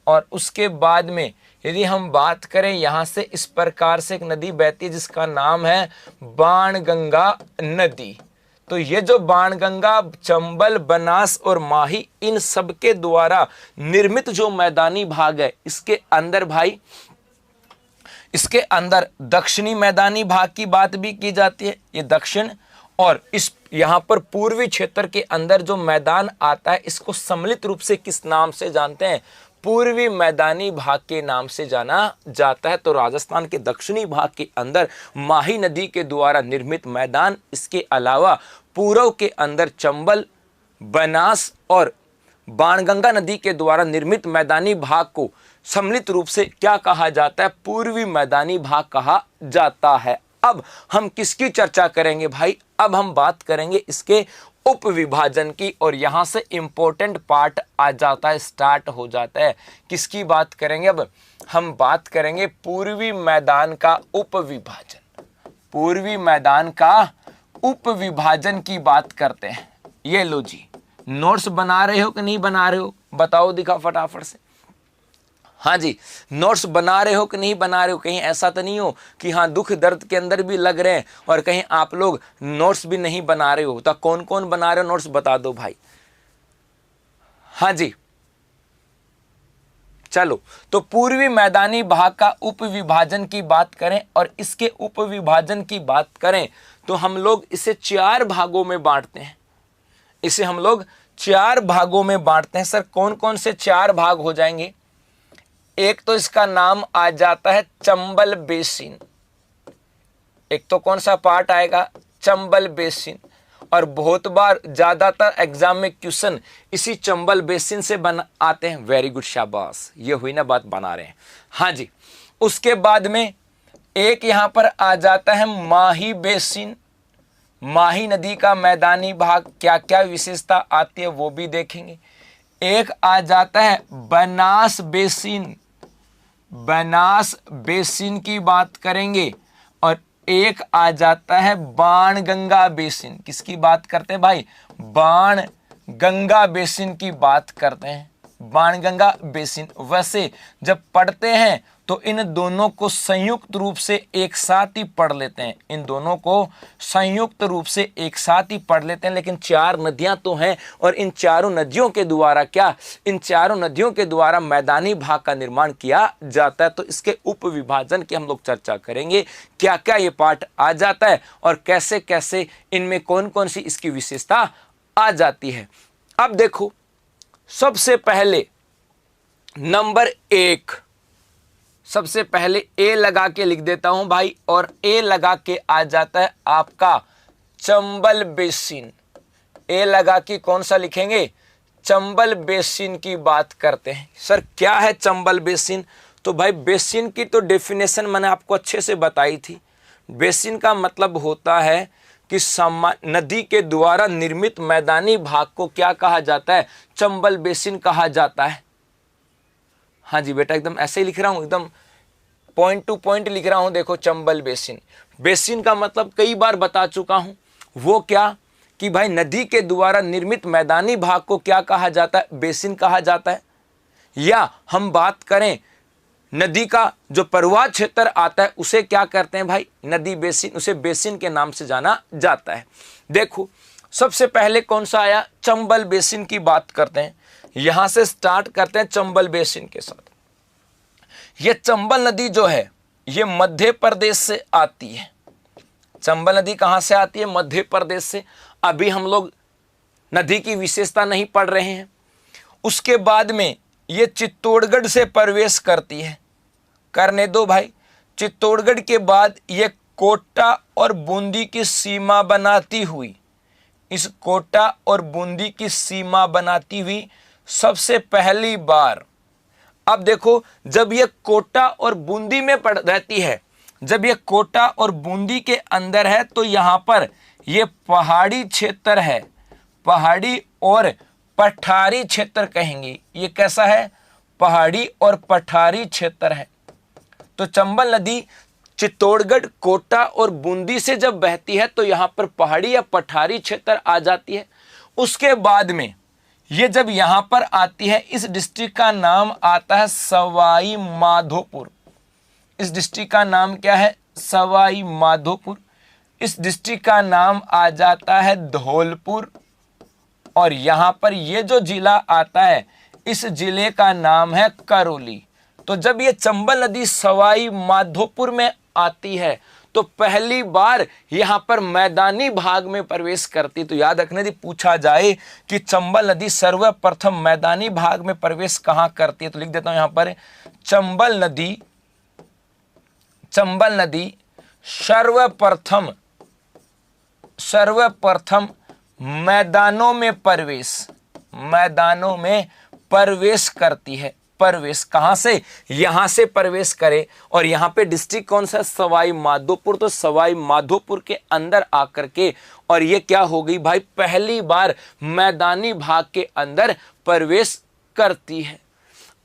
और उसके बाद में यदि हम बात करें यहाँ से इस प्रकार से एक नदी बहती है जिसका नाम है बाणगंगा नदी। तो ये जो बाणगंगा, चंबल, बनास और माही, इन सब के द्वारा निर्मित जो मैदानी भाग है इसके अंदर भाई, इसके अंदर दक्षिणी मैदानी भाग की बात भी की जाती है, ये दक्षिण। और इस यहाँ पर पूर्वी क्षेत्र के अंदर जो मैदान आता है इसको सम्मिलित रूप से किस नाम से जानते हैं, पूर्वी मैदानी भाग के नाम से जाना जाता है। तो राजस्थान के दक्षिणी भाग के अंदर माही नदी के द्वारा निर्मित मैदान, इसके अलावा पूर्व के अंदर चंबल, बनास और बाणगंगा नदी के द्वारा निर्मित मैदानी भाग को सम्मिलित रूप से क्या कहा जाता है, पूर्वी मैदानी भाग कहा जाता है। अब हम किसकी चर्चा करेंगे भाई, अब हम बात करेंगे इसके उप विभाजन की। और यहां से इंपॉर्टेंट पार्ट आ जाता है, स्टार्ट हो जाता है। किसकी बात करेंगे, अब हम बात करेंगे पूर्वी मैदान का उप विभाजन। पूर्वी मैदान का उप विभाजन की बात करते हैं। ये लो जी, नोट्स बना रहे हो कि नहीं बना रहे हो, बताओ दिखा फटाफट से। हाँ जी, नोट्स बना रहे हो कि नहीं बना रहे हो, कहीं ऐसा तो नहीं हो कि हाँ दुख दर्द के अंदर भी लग रहे हैं और कहीं आप लोग नोट्स भी नहीं बना रहे हो। तो कौन कौन बना रहे हो नोट्स बता दो भाई। हाँ जी चलो, तो पूर्वी मैदानी भाग का उप विभाजन की बात करें और इसके उप विभाजन की बात करें तो हम लोग इसे 4 भागों में बांटते हैं। इसे हम लोग 4 भागों में बांटते हैं। सर कौन कौन से 4 भाग हो जाएंगे, एक तो इसका नाम आ जाता है चंबल बेसिन। एक तो कौन सा पार्ट आएगा, चंबल बेसिन। और बहुत बार ज्यादातर एग्जाम में क्वेश्चन इसी चंबल बेसिन से बन आते हैं। वेरी गुड, शाबाश, ये हुई ना बात, बना रहे हैं। हाँ जी, उसके बाद में एक यहां पर आ जाता है माही बेसिन। माही नदी का मैदानी भाग, क्या क्या विशेषता आती है वो भी देखेंगे। एक आ जाता है बनास बेसिन। बनास बेसिन की बात करेंगे। और एक आ जाता है बाणगंगा बेसिन। किसकी बात करते हैं भाई? बाणगंगा बेसिन की बात करते हैं, बाणगंगा बेसिन। वैसे जब पढ़ते हैं तो इन दोनों को संयुक्त रूप से एक साथ ही पढ़ लेते हैं, इन दोनों को संयुक्त रूप से एक साथ ही पढ़ लेते हैं। लेकिन चार नदियां तो हैं और इन चारों नदियों के द्वारा क्या, इन चारों नदियों के द्वारा मैदानी भाग का निर्माण किया जाता है। तो इसके उप विभाजन की हम लोग चर्चा करेंगे, क्या क्या ये पाठ आ जाता है और कैसे कैसे इनमें कौन कौन सी इसकी विशेषता आ जाती है। अब देखो, सबसे पहले नंबर 1, सबसे पहले ए लगा के लिख देता हूं भाई, और ए लगा के आ जाता है आपका चंबल बेसिन। ए लगा के कौन सा लिखेंगे? चंबल बेसिन की बात करते हैं। सर क्या है चंबल बेसिन? तो भाई बेसिन की तो डेफिनेशन मैंने आपको अच्छे से बताई थी। बेसिन का मतलब होता है कि नदी के द्वारा निर्मित मैदानी भाग को क्या कहा जाता है? चंबल बेसिन कहा जाता है। हाँ जी बेटा, एकदम ऐसे ही लिख रहा हूं, एकदम पॉइंट टू पॉइंट लिख रहा हूं। देखो चंबल बेसिन, बेसिन का मतलब कई बार बता चुका हूं। वो क्या कि भाई नदी के द्वारा निर्मित मैदानी भाग को क्या कहा जाता है? बेसिन कहा जाता है। या हम बात करें नदी का जो प्रवाह क्षेत्र आता है उसे क्या करते हैं भाई? नदी बेसिन, उसे बेसिन के नाम से जाना जाता है। देखो सबसे पहले कौन सा आया? चंबल बेसिन की बात करते हैं। यहां से स्टार्ट करते हैं चंबल बेसिन के साथ। यह चंबल नदी जो है ये मध्य प्रदेश से आती है। चंबल नदी कहां से आती है? मध्य प्रदेश से। अभी हम लोग नदी की विशेषता नहीं पढ़ रहे हैं। उसके बाद में ये चित्तौड़गढ़ से प्रवेश करती है, करने दो भाई। चित्तौड़गढ़ के बाद ये कोटा और बूंदी की सीमा बनाती हुई, इस कोटा और बूंदी की सीमा बनाती हुई सबसे पहली बार, अब देखो जब ये कोटा और बूंदी में पड़ रहती है, जब ये कोटा और बूंदी के अंदर है तो यहां पर ये पहाड़ी क्षेत्र है, पहाड़ी और पठारी क्षेत्र कहेंगे। ये कैसा है? पहाड़ी और पठारी क्षेत्र है। तो चंबल नदी चित्तौड़गढ़, कोटा और बूंदी से जब बहती है तो यहां पर पहाड़ी या पठारी क्षेत्र आ जाती है। उसके बाद में ये जब यहां पर आती है, इस डिस्ट्रिक्ट का नाम आता है सवाई माधोपुर। इस डिस्ट्रिक्ट का नाम क्या है? सवाई माधोपुर। इस डिस्ट्रिक्ट का नाम आ जाता है धौलपुर। और यहां पर ये जो जिला आता है इस जिले का नाम है करौली। तो जब ये चंबल नदी सवाई माधोपुर में आती है तो पहली बार यहां पर मैदानी भाग में प्रवेश करती। तो याद रखना यदि पूछा जाए कि चंबल नदी सर्वप्रथम मैदानी भाग में प्रवेश कहां करती है तो लिख देता हूं यहां पर चंबल नदी सर्वप्रथम मैदानों में प्रवेश करती है। प्रवेश कहां से? यहां से प्रवेश करे। और यहां पे डिस्ट्रिक्ट कौन सा? सवाई माधोपुर। तो सवाई माधोपुर के अंदर आकर के और ये क्या हो गई भाई? पहली बार मैदानी भाग के अंदर प्रवेश करती है।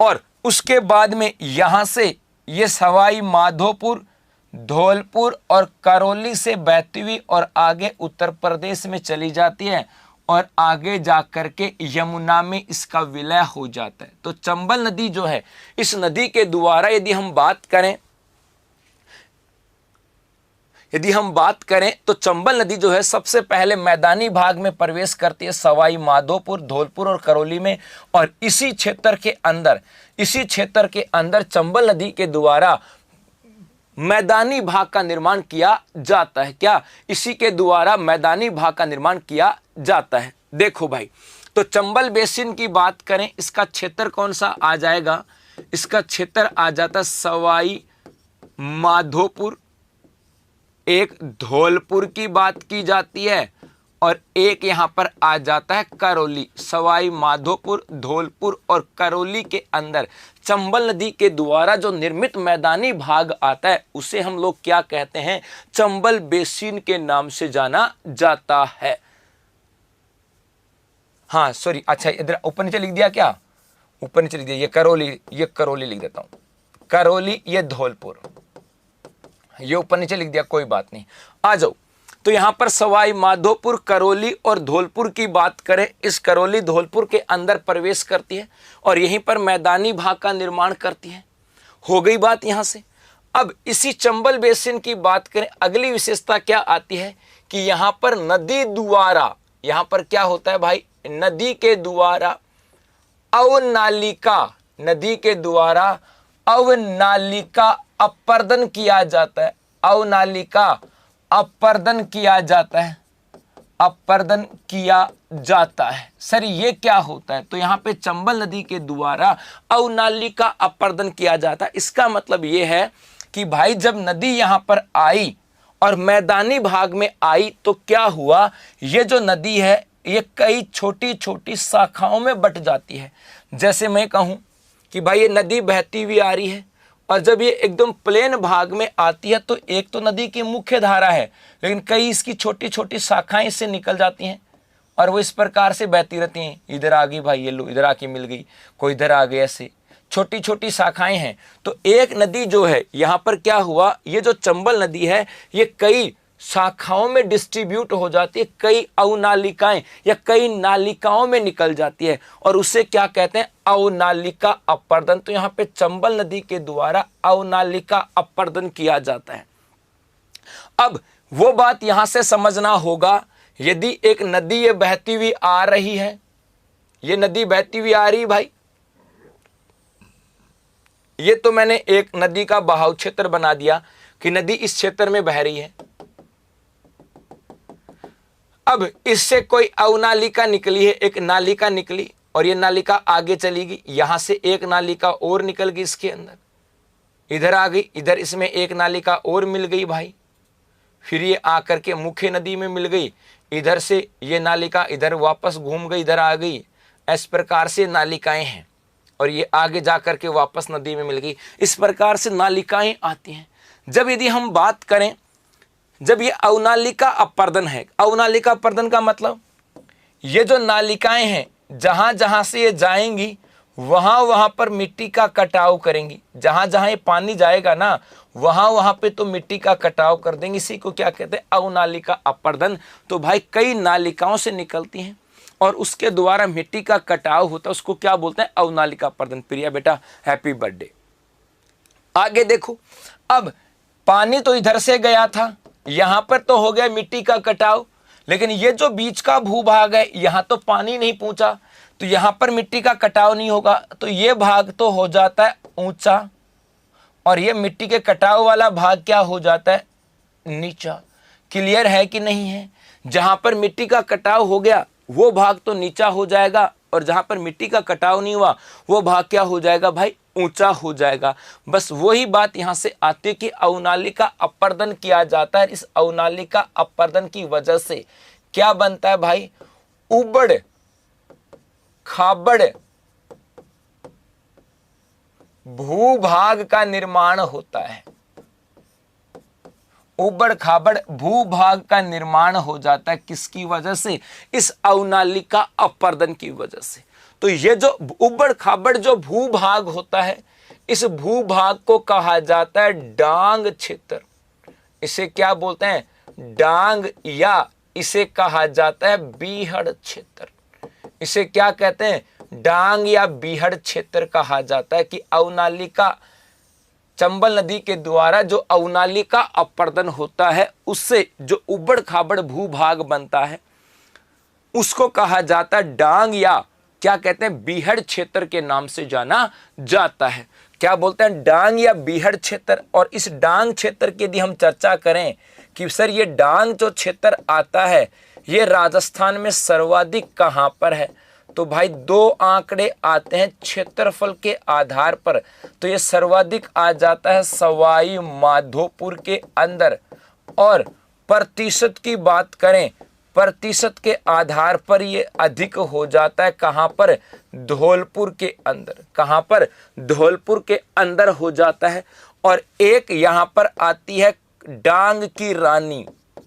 और उसके बाद में यहां से ये सवाई माधोपुर, धौलपुर और करौली से बहती हुई और आगे उत्तर प्रदेश में चली जाती है और आगे जाकर के यमुना में इसका विलय हो जाता है। तो चंबल नदी जो है, इस नदी के द्वारा यदि हम बात करें तो चंबल नदी जो है सबसे पहले मैदानी भाग में प्रवेश करती है सवाई माधोपुर, धौलपुर और करौली में। और इसी क्षेत्र के अंदर चंबल नदी के द्वारा मैदानी भाग का निर्माण किया जाता है। क्या? इसी के द्वारा मैदानी भाग का निर्माण किया जाता है। देखो भाई, तो चंबल बेसिन की बात करें, इसका क्षेत्र कौन सा आ जाएगा? इसका क्षेत्र आ जाता सवाई माधोपुर, एक धौलपुर की बात की जाती है और एक यहां पर आ जाता है करौली। सवाई माधोपुर, धौलपुर और करौली के अंदर चंबल नदी के द्वारा जो निर्मित मैदानी भाग आता है उसे हम लोग क्या कहते हैं? चंबल बेसिन के नाम से जाना जाता है। हाँ सॉरी, अच्छा इधर ऊपर नीचे लिख दिया क्या? ऊपर नीचे लिख दिया। ये करौली लिख देता हूं। करौली, ये धौलपुर। ये ऊपर नीचे लिख दिया, कोई बात नहीं, आ जाओ। तो यहाँ पर सवाई माधोपुर, करौली और धौलपुर की बात करें, इस करौली धौलपुर के अंदर प्रवेश करती है और यहीं पर मैदानी भाग का निर्माण करती है। हो गई बात यहाँ से। अब इसी चंबल बेसिन की बात करें, अगली विशेषता क्या आती है कि यहाँ पर नदी द्वारा, यहाँ पर क्या होता है भाई, नदी के द्वारा अवनालिका, नदी के द्वारा अवनालिका अपर्दन किया जाता है, अवनालिका अपर्दन किया जाता है, अपर्दन किया जाता है। सर ये क्या होता है? तो यहाँ पे चंबल नदी के द्वारा अवनालिका अपर्दन किया जाता है। इसका मतलब ये है कि भाई जब नदी यहाँ पर आई और मैदानी भाग में आई तो क्या हुआ, ये जो नदी है ये कई छोटी छोटी शाखाओं में बट जाती है। जैसे मैं कहूँ कि भाई ये नदी बहती हुई आ रही है और जब ये एकदम प्लेन भाग में आती है तो एक तो नदी की मुख्य धारा है, लेकिन कई इसकी छोटी छोटी शाखाएं इससे निकल जाती हैं और वो इस प्रकार से बहती रहती हैं। इधर आ गई भाई, ये लो इधर आके मिल गई, कोई इधर आ गई, ऐसे छोटी छोटी शाखाएं हैं। तो एक नदी जो है यहाँ पर क्या हुआ, ये जो चंबल नदी है ये कई शाखाओं में डिस्ट्रीब्यूट हो जाती है, कई अवनालिकाएं या कई नालिकाओं में निकल जाती है और उसे क्या कहते हैं, अवनालिका अपर्दन। तो यहाँ पे चंबल नदी के द्वारा अवनालिका अपर्दन किया जाता है। अब वो बात यहां से समझना होगा, यदि एक नदी ये बहती हुई आ रही है, ये नदी बहती हुई आ रही भाई, ये तो मैंने एक नदी का बहाव क्षेत्र बना दिया कि नदी इस क्षेत्र में बह रही है। अब इससे कोई अवनालिका निकली है, एक नालिका निकली और ये नालिका आगे चली गई, यहां से एक नालिका और निकल गई इसके अंदर, इधर आ गई, इधर इसमें एक नालिका और मिल गई भाई, फिर ये आकर के मुख्य नदी में मिल गई, इधर से ये नालिका इधर वापस घूम गई, इधर आ गई। इस प्रकार से नालिकाएं हैं और ये आगे जाकर के वापस नदी में मिल गई। इस प्रकार से नालिकाएं आती हैं। जब यदि हम बात करें, जब ये अवनालिका अपर्दन है, अवनालिका अपर्दन का मतलब ये जो नालिकाएं हैं जहां जहां से ये जाएंगी वहां वहां पर मिट्टी का कटाव करेंगी, जहां जहां ये पानी जाएगा ना वहां वहां पे तो मिट्टी का कटाव कर देंगे। इसी को क्या कहते हैं, अवनालिका अपर्दन। तो भाई कई नालिकाओं से निकलती हैं और उसके द्वारा मिट्टी का कटाव होता है, उसको क्या बोलते हैं, अवनालिका अपर्दन। प्रिया बेटा हैप्पी बर्थडे। आगे देखो, अब पानी तो इधर से गया था, यहां पर तो हो गया मिट्टी का कटाव, लेकिन ये जो बीच का भूभाग है यहां तो पानी नहीं पहुंचा, तो यहां पर मिट्टी का कटाव नहीं होगा, तो ये भाग तो हो जाता है ऊंचा और ये मिट्टी के कटाव वाला भाग क्या हो जाता है, नीचा। क्लियर है कि नहीं है? जहां पर मिट्टी का कटाव हो गया वो भाग तो नीचा हो जाएगा और जहां पर मिट्टी का कटाव नहीं हुआ वो भाग क्या हो जाएगा भाई, ऊंचा हो जाएगा। बस वही बात यहां से आती है कि अवनालिका अपर्दन किया जाता है। इस अवनालिका अपर्दन की वजह से क्या बनता है भाई, उबड़ खाबड़ भूभाग का निर्माण होता है। उबड़ खाबड़ भूभाग का निर्माण हो जाता है, किसकी वजह से, इस अवनालिका अपर्दन की वजह से। तो ये जो उबड़ खाबड़ जो भूभाग होता है, इस भूभाग को कहा जाता है डांग क्षेत्र। इसे क्या बोलते हैं, डांग, या इसे कहा जाता है बीहड़ क्षेत्र। इसे क्या कहते हैं, डांग या बीहड़ क्षेत्र कहा जाता है। कि अवनालिका, चंबल नदी के द्वारा जो अवनालिका अपर्दन होता है उससे जो उबड़ खाबड़ भूभाग बनता है उसको कहा जाता है डांग, या क्या कहते हैं, बीहड़ क्षेत्र के नाम से जाना जाता है। क्या बोलते हैं, डांग या बीहड़ क्षेत्र। और इस डांग क्षेत्र की यदि हम चर्चा करें कि सर ये डांग जो क्षेत्र आता है ये राजस्थान में सर्वाधिक कहां पर है, तो भाई दो आंकड़े आते हैं क्षेत्रफल के आधार पर, तो ये सर्वाधिक आ जाता है सवाई माधोपुर के अंदर। और प्रतिशत की बात करें, प्रतिशत के आधार पर ये अधिक हो जाता है कहां पर, धौलपुर के अंदर। कहां पर, धौलपुर के अंदर हो जाता है। और एक यहां पर आती है डांग की रानी,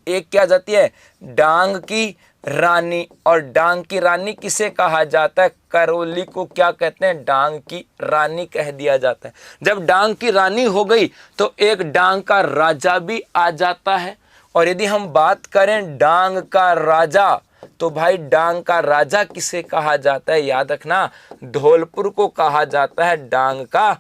एक क्या जाती है, डांग की रानी। और डांग की रानी किसे कहा जाता है, करौली को क्या कहते हैं, डांग की रानी कह दिया जाता है। जब डांग की रानी हो गई तो एक डांग का राजा भी आ जाता है। और यदि हम बात करें डांग का राजा, तो भाई डांग का राजा किसे कहा जाता है, याद रखना, धौलपुर को कहा जाता है डांग का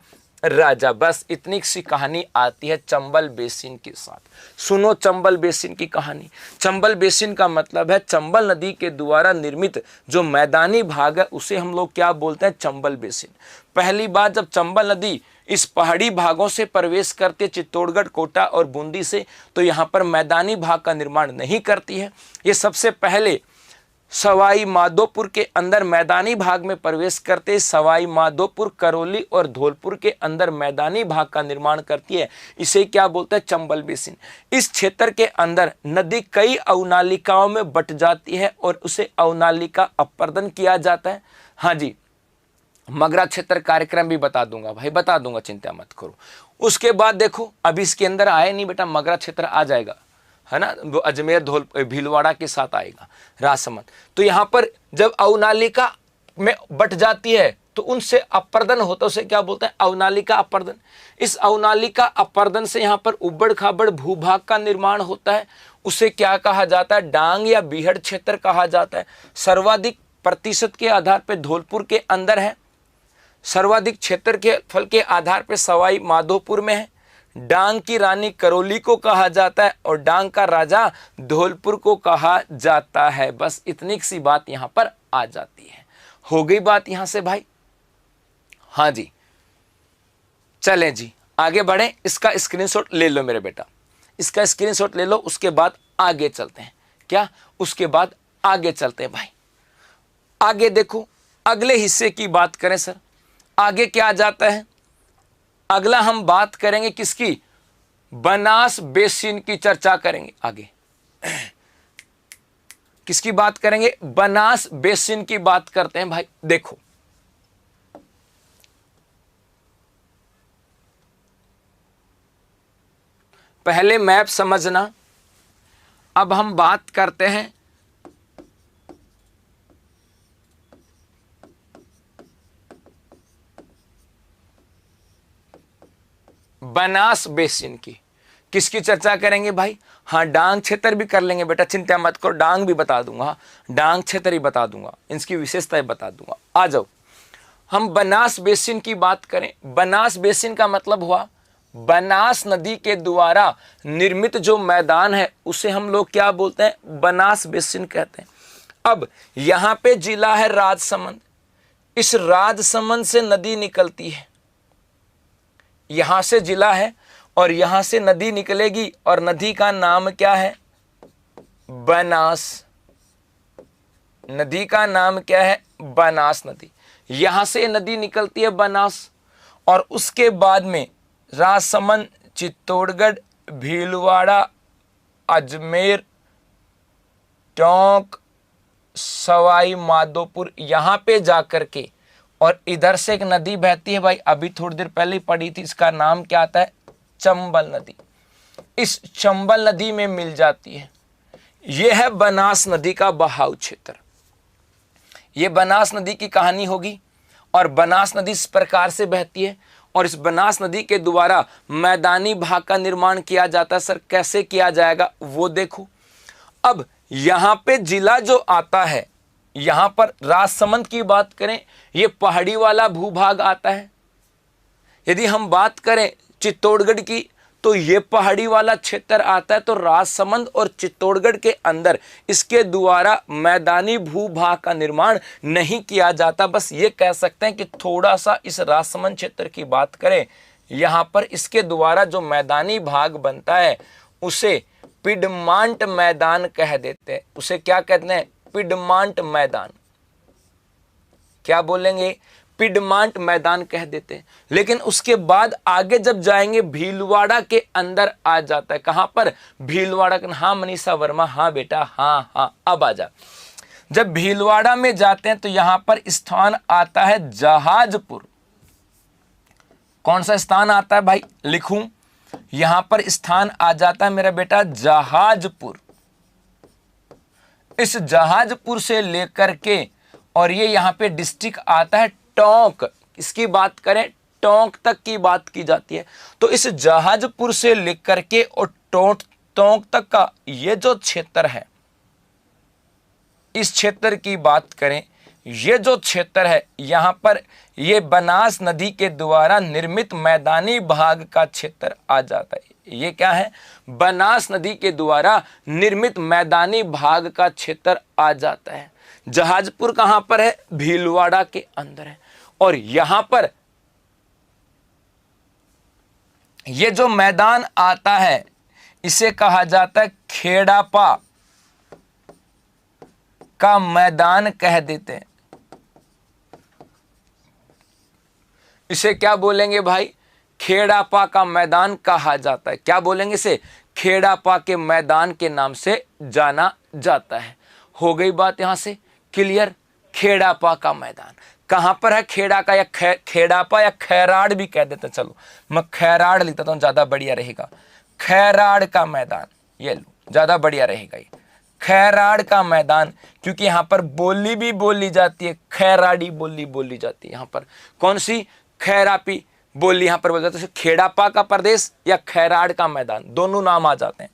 राजा। बस इतनी सी कहानी आती है चंबल बेसिन के साथ। सुनो चंबल बेसिन की कहानी। चंबल बेसिन का मतलब है चंबल नदी के द्वारा निर्मित जो मैदानी भाग है उसे हम लोग क्या बोलते हैं, चंबल बेसिन। पहली बार जब चंबल नदी इस पहाड़ी भागों से प्रवेश करते चित्तौड़गढ़, कोटा और बूंदी से, तो यहाँ पर मैदानी भाग का निर्माण नहीं करती है। ये सबसे पहले सवाई माधोपुर के अंदर मैदानी भाग में प्रवेश करते सवाई माधोपुर, करौली और धौलपुर के अंदर मैदानी भाग का निर्माण करती है। इसे क्या बोलते हैं, चंबल बेसिन। इस क्षेत्र के अंदर नदी कई अवनालिकाओं में बट जाती है और उसे अवनालिका अपर्दन किया जाता है। हाँ जी, मगरा क्षेत्र कार्यक्रम भी बता दूंगा भाई, बता दूंगा, चिंता मत करो। उसके बाद देखो, अभी इसके अंदर आए नहीं बेटा, मगरा क्षेत्र आ जाएगा, है ना, वो अजमेर धौल भीलवाड़ा के साथ आएगा, राजसमंद। तो यहाँ पर जब अवनालिका में बट जाती है तो उनसे अपर्दन होता है, उसे क्या बोलते हैं, अवनालिका अपर्दन। इस अवनालिका अपर्दन से यहाँ पर उबड़ खाबड़ भूभाग का निर्माण होता है, उसे क्या कहा जाता है, डांग या बीहड़ क्षेत्र कहा जाता है। सर्वाधिक प्रतिशत के आधार पर धौलपुर के अंदर है, सर्वाधिक क्षेत्र के फल के आधार पर सवाई माधोपुर में है। डांग की रानी करौली को कहा जाता है और डांग का राजा धौलपुर को कहा जाता है। बस इतनी सी बात यहां पर आ जाती है। हो गई बात यहां से भाई? हाँ जी, चलें जी आगे बढ़ें। इसका स्क्रीनशॉट ले लो मेरे बेटा, इसका स्क्रीनशॉट ले लो। उसके बाद आगे चलते हैं। क्या? उसके बाद आगे चलते हैं भाई। आगे देखो, अगले हिस्से की बात करें सर, आगे क्या आ जाता है? अगला हम बात करेंगे किसकी? बनास बेसिन की चर्चा करेंगे आगे। किसकी बात करेंगे? बनास बेसिन की बात करते हैं भाई। देखो, पहले मैप समझना, अब हम बात करते हैं बनास बेसिन की। किसकी चर्चा करेंगे भाई? हाँ, डांग क्षेत्र भी कर लेंगे बेटा, चिंता मत करो, डांग भी बता दूंगा, डांग क्षेत्र ही बता दूंगा, इसकी विशेषताएं बता दूंगा। आ जाओ, हम बनास बेसिन की बात करें। बनास बेसिन का मतलब हुआ बनास नदी के द्वारा निर्मित जो मैदान है उसे हम लोग क्या बोलते हैं? बनास बेसिन कहते हैं। अब यहां पे जिला है राजसमंद, इस राजसमंद से नदी निकलती है, यहां से जिला है और यहां से नदी निकलेगी और नदी का नाम क्या है? बनास। नदी का नाम क्या है? बनास नदी। यहां से नदी निकलती है बनास, और उसके बाद में राजसमंद, चित्तौड़गढ़, भीलवाड़ा, अजमेर, टोंक, सवाई माधोपुर, यहां पे जाकर के, और इधर से एक नदी बहती है भाई, अभी थोड़ी देर पहले पढ़ी थी, इसका नाम क्या आता है? चंबल नदी। इस चंबल नदी में मिल जाती है। यह है बनास नदी का बहाव क्षेत्र। यह बनास नदी की कहानी होगी, और बनास नदी इस प्रकार से बहती है, और इस बनास नदी के द्वारा मैदानी भाग का निर्माण किया जाता है। सर कैसे किया जाएगा वो देखो। अब यहां पे जिला जो आता है, यहां पर राजसमंद की बात करें, ये पहाड़ी वाला भूभाग आता है। यदि हम बात करें चित्तौड़गढ़ की, तो ये पहाड़ी वाला क्षेत्र आता है। तो राजसमंद और चित्तौड़गढ़ के अंदर इसके द्वारा मैदानी भूभाग का निर्माण नहीं किया जाता। बस ये कह सकते हैं कि थोड़ा सा इस राजसमंद क्षेत्र की बात करें, यहां पर इसके द्वारा जो मैदानी भाग बनता है उसे पिडमांट मैदान कह देते हैं। उसे क्या कहते हैं? पिडमांट मैदान। क्या बोलेंगे? पिडमांट मैदान कह देते हैं। लेकिन उसके बाद आगे जब जाएंगे भीलवाड़ा के अंदर आ जाता है। कहां पर? भीलवाड़ा। हाँ मनीषा वर्मा, हाँ बेटा, हाँ हाँ, अब आ जा। जब भीलवाड़ा में जाते हैं तो यहां पर स्थान आता है जहाजपुर। कौन सा स्थान आता है भाई? लिखूं, यहां पर स्थान आ जाता है मेरा बेटा जहाजपुर। इस जहाजपुर से लेकर के और ये यहां पे डिस्ट्रिक्ट आता है टोंक। इसकी बात करें टोंक तक की बात की जाती है। तो इस जहाजपुर से लेकर के और टोंक तक का ये जो क्षेत्र है, इस क्षेत्र की बात करें, ये जो क्षेत्र है यहां पर ये बनास नदी के द्वारा निर्मित मैदानी भाग का क्षेत्र आ जाता है। ये क्या है? बनास नदी के द्वारा निर्मित मैदानी भाग का क्षेत्र आ जाता है। जहाजपुर कहां पर है? भीलवाड़ा के अंदर है। और यहां पर ये जो मैदान आता है इसे कहा जाता है खेड़ापा का मैदान कह देते हैं। इसे क्या बोलेंगे भाई? खेड़ापा का मैदान कहा जाता है। क्या बोलेंगे इसे? खेड़ापा के मैदान के नाम से जाना जाता है। हो गई बात यहां से क्लियर? खेड़ापा का मैदान कहां पर है? खेड़ा का या खेड़ापा या खैराड़ भी कह देते हैं। चलो मैं खैराड़ लिखता हूं, ज्यादा बढ़िया रहेगा। खैराड़ का मैदान, ये लो ज्यादा बढ़िया रहेगा ये खैराड़ का मैदान, क्योंकि यहां पर बोली भी बोली जाती है, खैराड़ी बोली बोली जाती है। यहां पर कौन सी? खैरापी बोली यहां पर बोल जाते हैं। खेड़ापा का प्रदेश या खैराड़ का मैदान, दोनों नाम आ जाते हैं,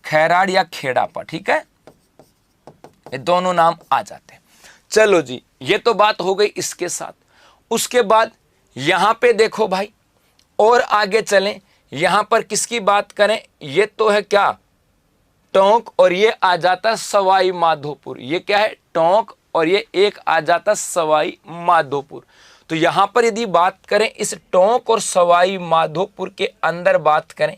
खैराड़ या खेड़ापा। ठीक है, ये दोनों नाम आ जाते हैं। चलो जी, ये तो बात हो गई इसके साथ। उसके बाद यहां पे देखो भाई, और आगे चलें, यहां पर किसकी बात करें? ये तो है क्या? टोंक, और ये आ जाता सवाई माधोपुर। ये क्या है? टोंक, और ये एक आ जाता सवाई माधोपुर। तो यहां पर यदि बात करें इस टोंक और सवाई माधोपुर के अंदर बात करें,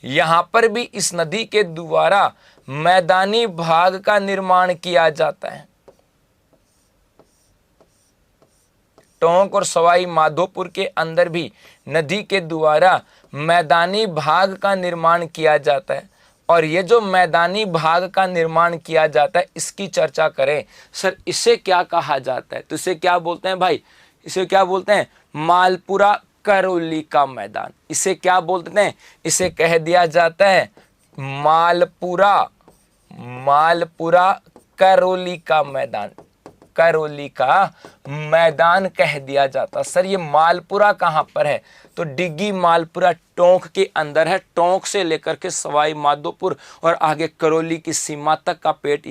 यहां पर भी इस नदी के द्वारा मैदानी भाग का निर्माण किया जाता है। टोंक और सवाई माधोपुर के अंदर भी नदी के द्वारा मैदानी भाग का निर्माण किया जाता है। और ये जो मैदानी भाग का निर्माण किया जाता है इसकी चर्चा करें। सर इसे क्या कहा जाता है? तो इसे क्या बोलते हैं भाई? इसे क्या बोलते हैं? मालपुरा करौली का मैदान। इसे क्या बोलते हैं? इसे कह दिया जाता है मालपुरा करौली का मैदान। करौली का मैदान कह दिया जाता। सर ये मालपुरा कहां पर है? तो डिग्गी मालपुरा टोंक के अंदर है। टोंक से लेकर के सवाई माधोपुर और आगे करौली की सीमा तक का पार्ट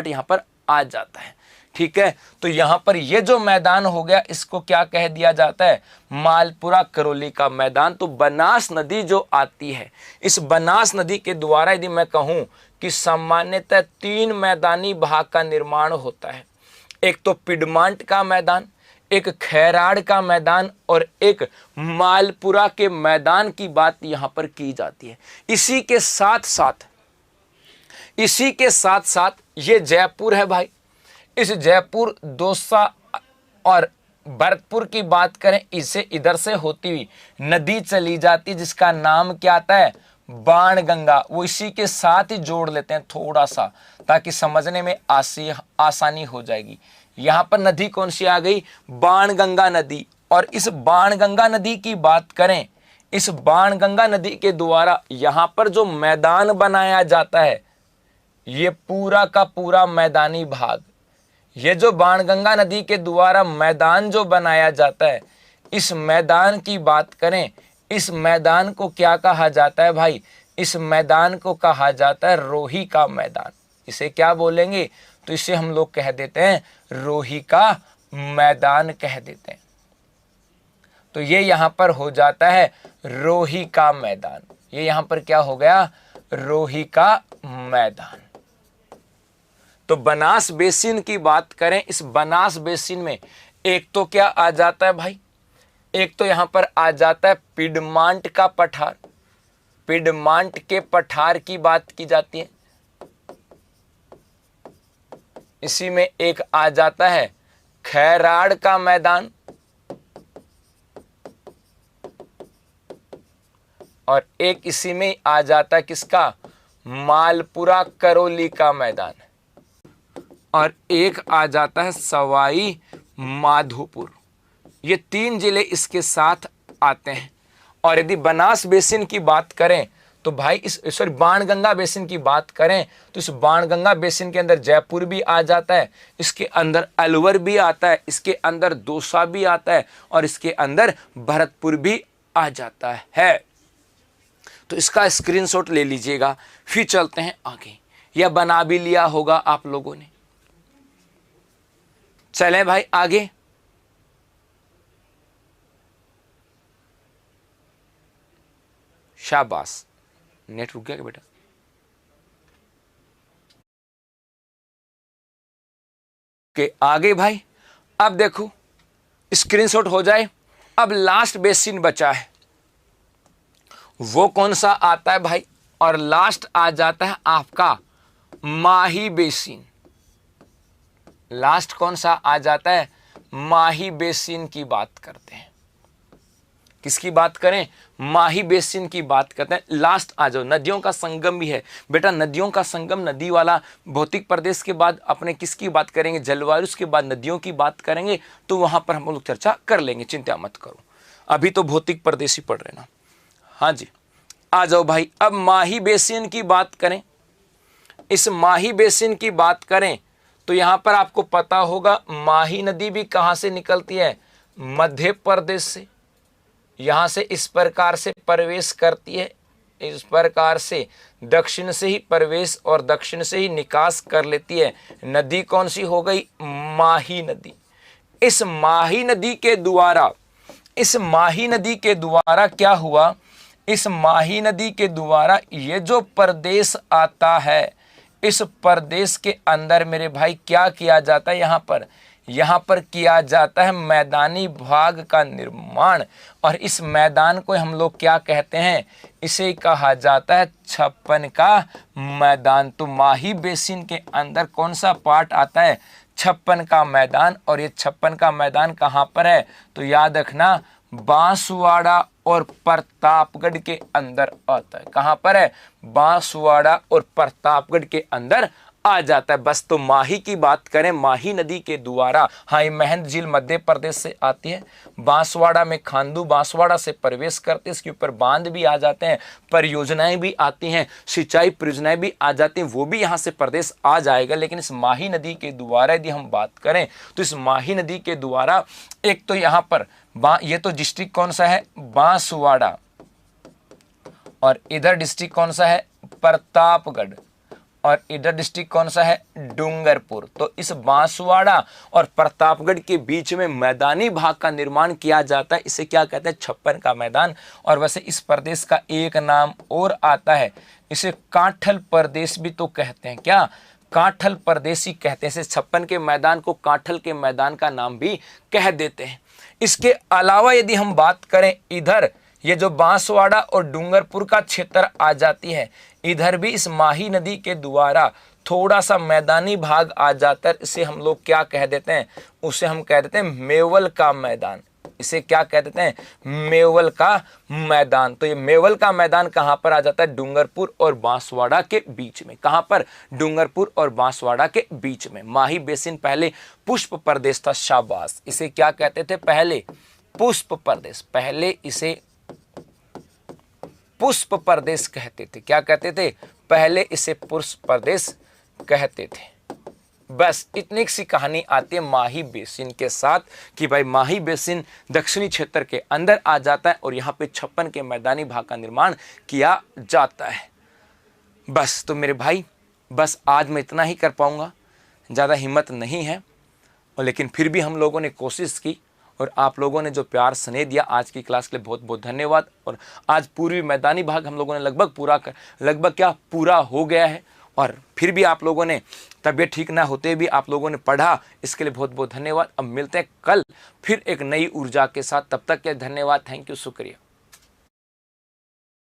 यहां पर आ जाता है। ठीक है, तो यहां पर ये जो मैदान हो गया इसको क्या कह दिया जाता है? मालपुरा करौली का मैदान। तो बनास नदी जो आती है, इस बनास नदी के द्वारा यदि मैं कहूं कि सामान्यतः 3 मैदानी भाग का निर्माण होता है। एक तो पिडमांट का मैदान, एक खैराड़ का मैदान और एक मालपुरा के मैदान की बात यहां पर की जाती है। इसी के साथ साथ ये जयपुर है भाई। इस जयपुर, दौसा और भरतपुर की बात करें, इसे इधर से होती हुई नदी चली जाती है जिसका नाम क्या आता है? बाणगंगा। वो इसी के साथ ही जोड़ लेते हैं थोड़ा सा ताकि समझने में आसानी हो जाएगी। यहां पर नदी कौन सी आ गई? बाणगंगा नदी। और इस बाणगंगा नदी की बात करें, इस बाणगंगा नदी के द्वारा यहां पर जो मैदान बनाया जाता है, ये पूरा का पूरा मैदानी भाग, ये जो बाणगंगा नदी के द्वारा मैदान जो बनाया जाता है, इस मैदान की बात करें, इस मैदान को क्या कहा जाता है भाई? इस मैदान को कहा जाता है रोही का मैदान। इसे क्या बोलेंगे? तो इसे हम लोग कह देते हैं रोही का मैदान कह देते हैं। तो ये यहां पर हो जाता है रोही का मैदान। ये यहां पर क्या हो गया? रोही का मैदान। तो बनास बेसिन की बात करें, इस बनास बेसिन में एक तो क्या आ जाता है भाई? एक तो यहां पर आ जाता है पिडमांट का पठार। पिडमांट के पठार की बात की जाती है। इसी में एक आ जाता है खैराड़ का मैदान और एक इसी में आ जाता है किसका? मालपुरा करौली का मैदान। और एक आ जाता है सवाई माधोपुर। ये 3 जिले इसके साथ आते हैं। और यदि बनास बेसिन की बात करें तो भाई इस सॉरी बाणगंगा बेसिन की बात करें तो इस बाणगंगा बेसिन के अंदर जयपुर भी आ जाता है, इसके अंदर अलवर भी आता है, इसके अंदर दौसा भी आता है और इसके अंदर भरतपुर भी आ जाता है। तो इसका स्क्रीनशॉट ले लीजिएगा। फिर चलते हैं आगे, या बना भी लिया होगा आप लोगों ने। चलें भाई आगे। शाबाश, नेट रुक गया क्या बेटा? के आगे भाई, अब देखो स्क्रीनशॉट हो जाए। अब लास्ट बेसिन बचा है, वो कौन सा आता है भाई? और लास्ट आ जाता है आपका माही बेसिन। लास्ट कौन सा आ जाता है? माही बेसिन की बात करते हैं। किसकी बात करें? माही बेसिन की बात करते हैं। लास्ट आ जाओ। नदियों का संगम भी है बेटा, नदियों का संगम, नदी वाला भौतिक प्रदेश के बाद अपने किसकी बात करेंगे? जलवायु के बाद नदियों की बात करेंगे, तो वहां पर हम लोग चर्चा कर लेंगे, चिंता मत करो। अभी तो भौतिक प्रदेश ही पढ़ रहे ना। हाँ जी, आ जाओ भाई। अब माही बेसिन की बात करें, इस माही बेसिन की बात करें तो यहां पर आपको पता होगा माही नदी भी कहां से निकलती है? मध्य प्रदेश से। यहां से इस प्रकार से प्रवेश करती है, इस प्रकार से दक्षिण से ही प्रवेश और दक्षिण से ही निकास कर लेती है। नदी कौन सी हो गई? माही नदी। इस माही नदी के द्वारा, इस माही नदी के द्वारा क्या हुआ? इस माही नदी के द्वारा ये जो प्रदेश आता है, इस प्रदेश के अंदर मेरे भाई क्या किया जाता है? यहाँ पर किया जाता है मैदानी भाग का निर्माण। और इस मैदान को हम लोग क्या कहते हैं? इसे कहा जाता है छप्पन का मैदान। तो माही बेसिन के अंदर कौन सा पार्ट आता है? छप्पन का मैदान। और ये छप्पन का मैदान कहाँ पर है? तो याद रखना, बांसवाड़ा और प्रतापगढ़ के अंदर आता है। कहां पर है? बांसवाड़ा और प्रतापगढ़ के अंदर आ जाता है। बस तो माही की बात करें, माही नदी के द्वारा, हाँ ये महेंद्र झील मध्य प्रदेश से आती है। बांसवाड़ा में खांडू बांसवाड़ा से प्रवेश करते, इसके ऊपर बांध भी आ जाते हैं, परियोजनाएं भी आती हैं, सिंचाई परियोजनाएं भी आ जाती हैं, वो भी यहाँ से प्रदेश आ जाएगा। लेकिन इस माही नदी के द्वारा यदि हम बात करें तो इस माही नदी के द्वारा एक तो यहाँ पर ये तो डिस्ट्रिक्ट कौन सा है? बांसवाड़ा। और इधर डिस्ट्रिक्ट कौन सा है? प्रतापगढ़। और इधर डिस्ट्रिक्ट कौन सा है? डूंगरपुर। तो इस बांसवाड़ा और प्रतापगढ़ के बीच में मैदानी भाग का निर्माण किया जाता है। इसे क्या कहते हैं? छप्पन का मैदान। और वैसे इस प्रदेश का एक नाम और आता है, इसे कांठल प्रदेश भी तो कहते हैं। क्या? कांठल प्रदेश ही कहते हैं। इसे छप्पन के मैदान को कांठल के मैदान का नाम भी कह देते हैं। इसके अलावा यदि हम बात करें, इधर ये जो बांसवाड़ा और डूंगरपुर का क्षेत्र आ जाती है, इधर भी इस माही नदी के द्वारा थोड़ा सा मैदानी भाग आ जाता है। इसे हम लोग क्या कह देते हैं? उसे हम कह देते हैं मेवल का मैदान। इसे क्या कह देते हैं? मेवल का मैदान। तो ये मेवल का मैदान कहां पर आ जाता है? डूंगरपुर और बांसवाड़ा के बीच में। कहां पर? डूंगरपुर और बांसवाड़ा के बीच में। माही बेसिन पहले पुष्प प्रदेश था। शाबाश। इसे क्या कहते थे? पहले पुष्प प्रदेश। पहले इसे पुष्प प्रदेश कहते थे। क्या कहते थे? पहले इसे पुष्प प्रदेश कहते थे। बस इतनी सी कहानी आती है माही बेसिन के साथ कि भाई माही बेसिन दक्षिणी क्षेत्र के अंदर आ जाता है और यहाँ पे छप्पन के मैदानी भाग का निर्माण किया जाता है। बस तो मेरे भाई, बस आज मैं इतना ही कर पाऊंगा, ज़्यादा हिम्मत नहीं है। और लेकिन फिर भी हम लोगों ने कोशिश की और आप लोगों ने जो प्यार स्नेह दिया आज की क्लास के लिए बहुत बहुत धन्यवाद। और आज पूर्वी मैदानी भाग हम लोगों ने लगभग पूरा हो गया है। और फिर भी आप लोगों ने तबीयत ठीक ना होते भी आप लोगों ने पढ़ा, इसके लिए बहुत बहुत धन्यवाद। अब मिलते हैं कल फिर एक नई ऊर्जा के साथ। तब तक के धन्यवाद, थैंक यू, शुक्रिया।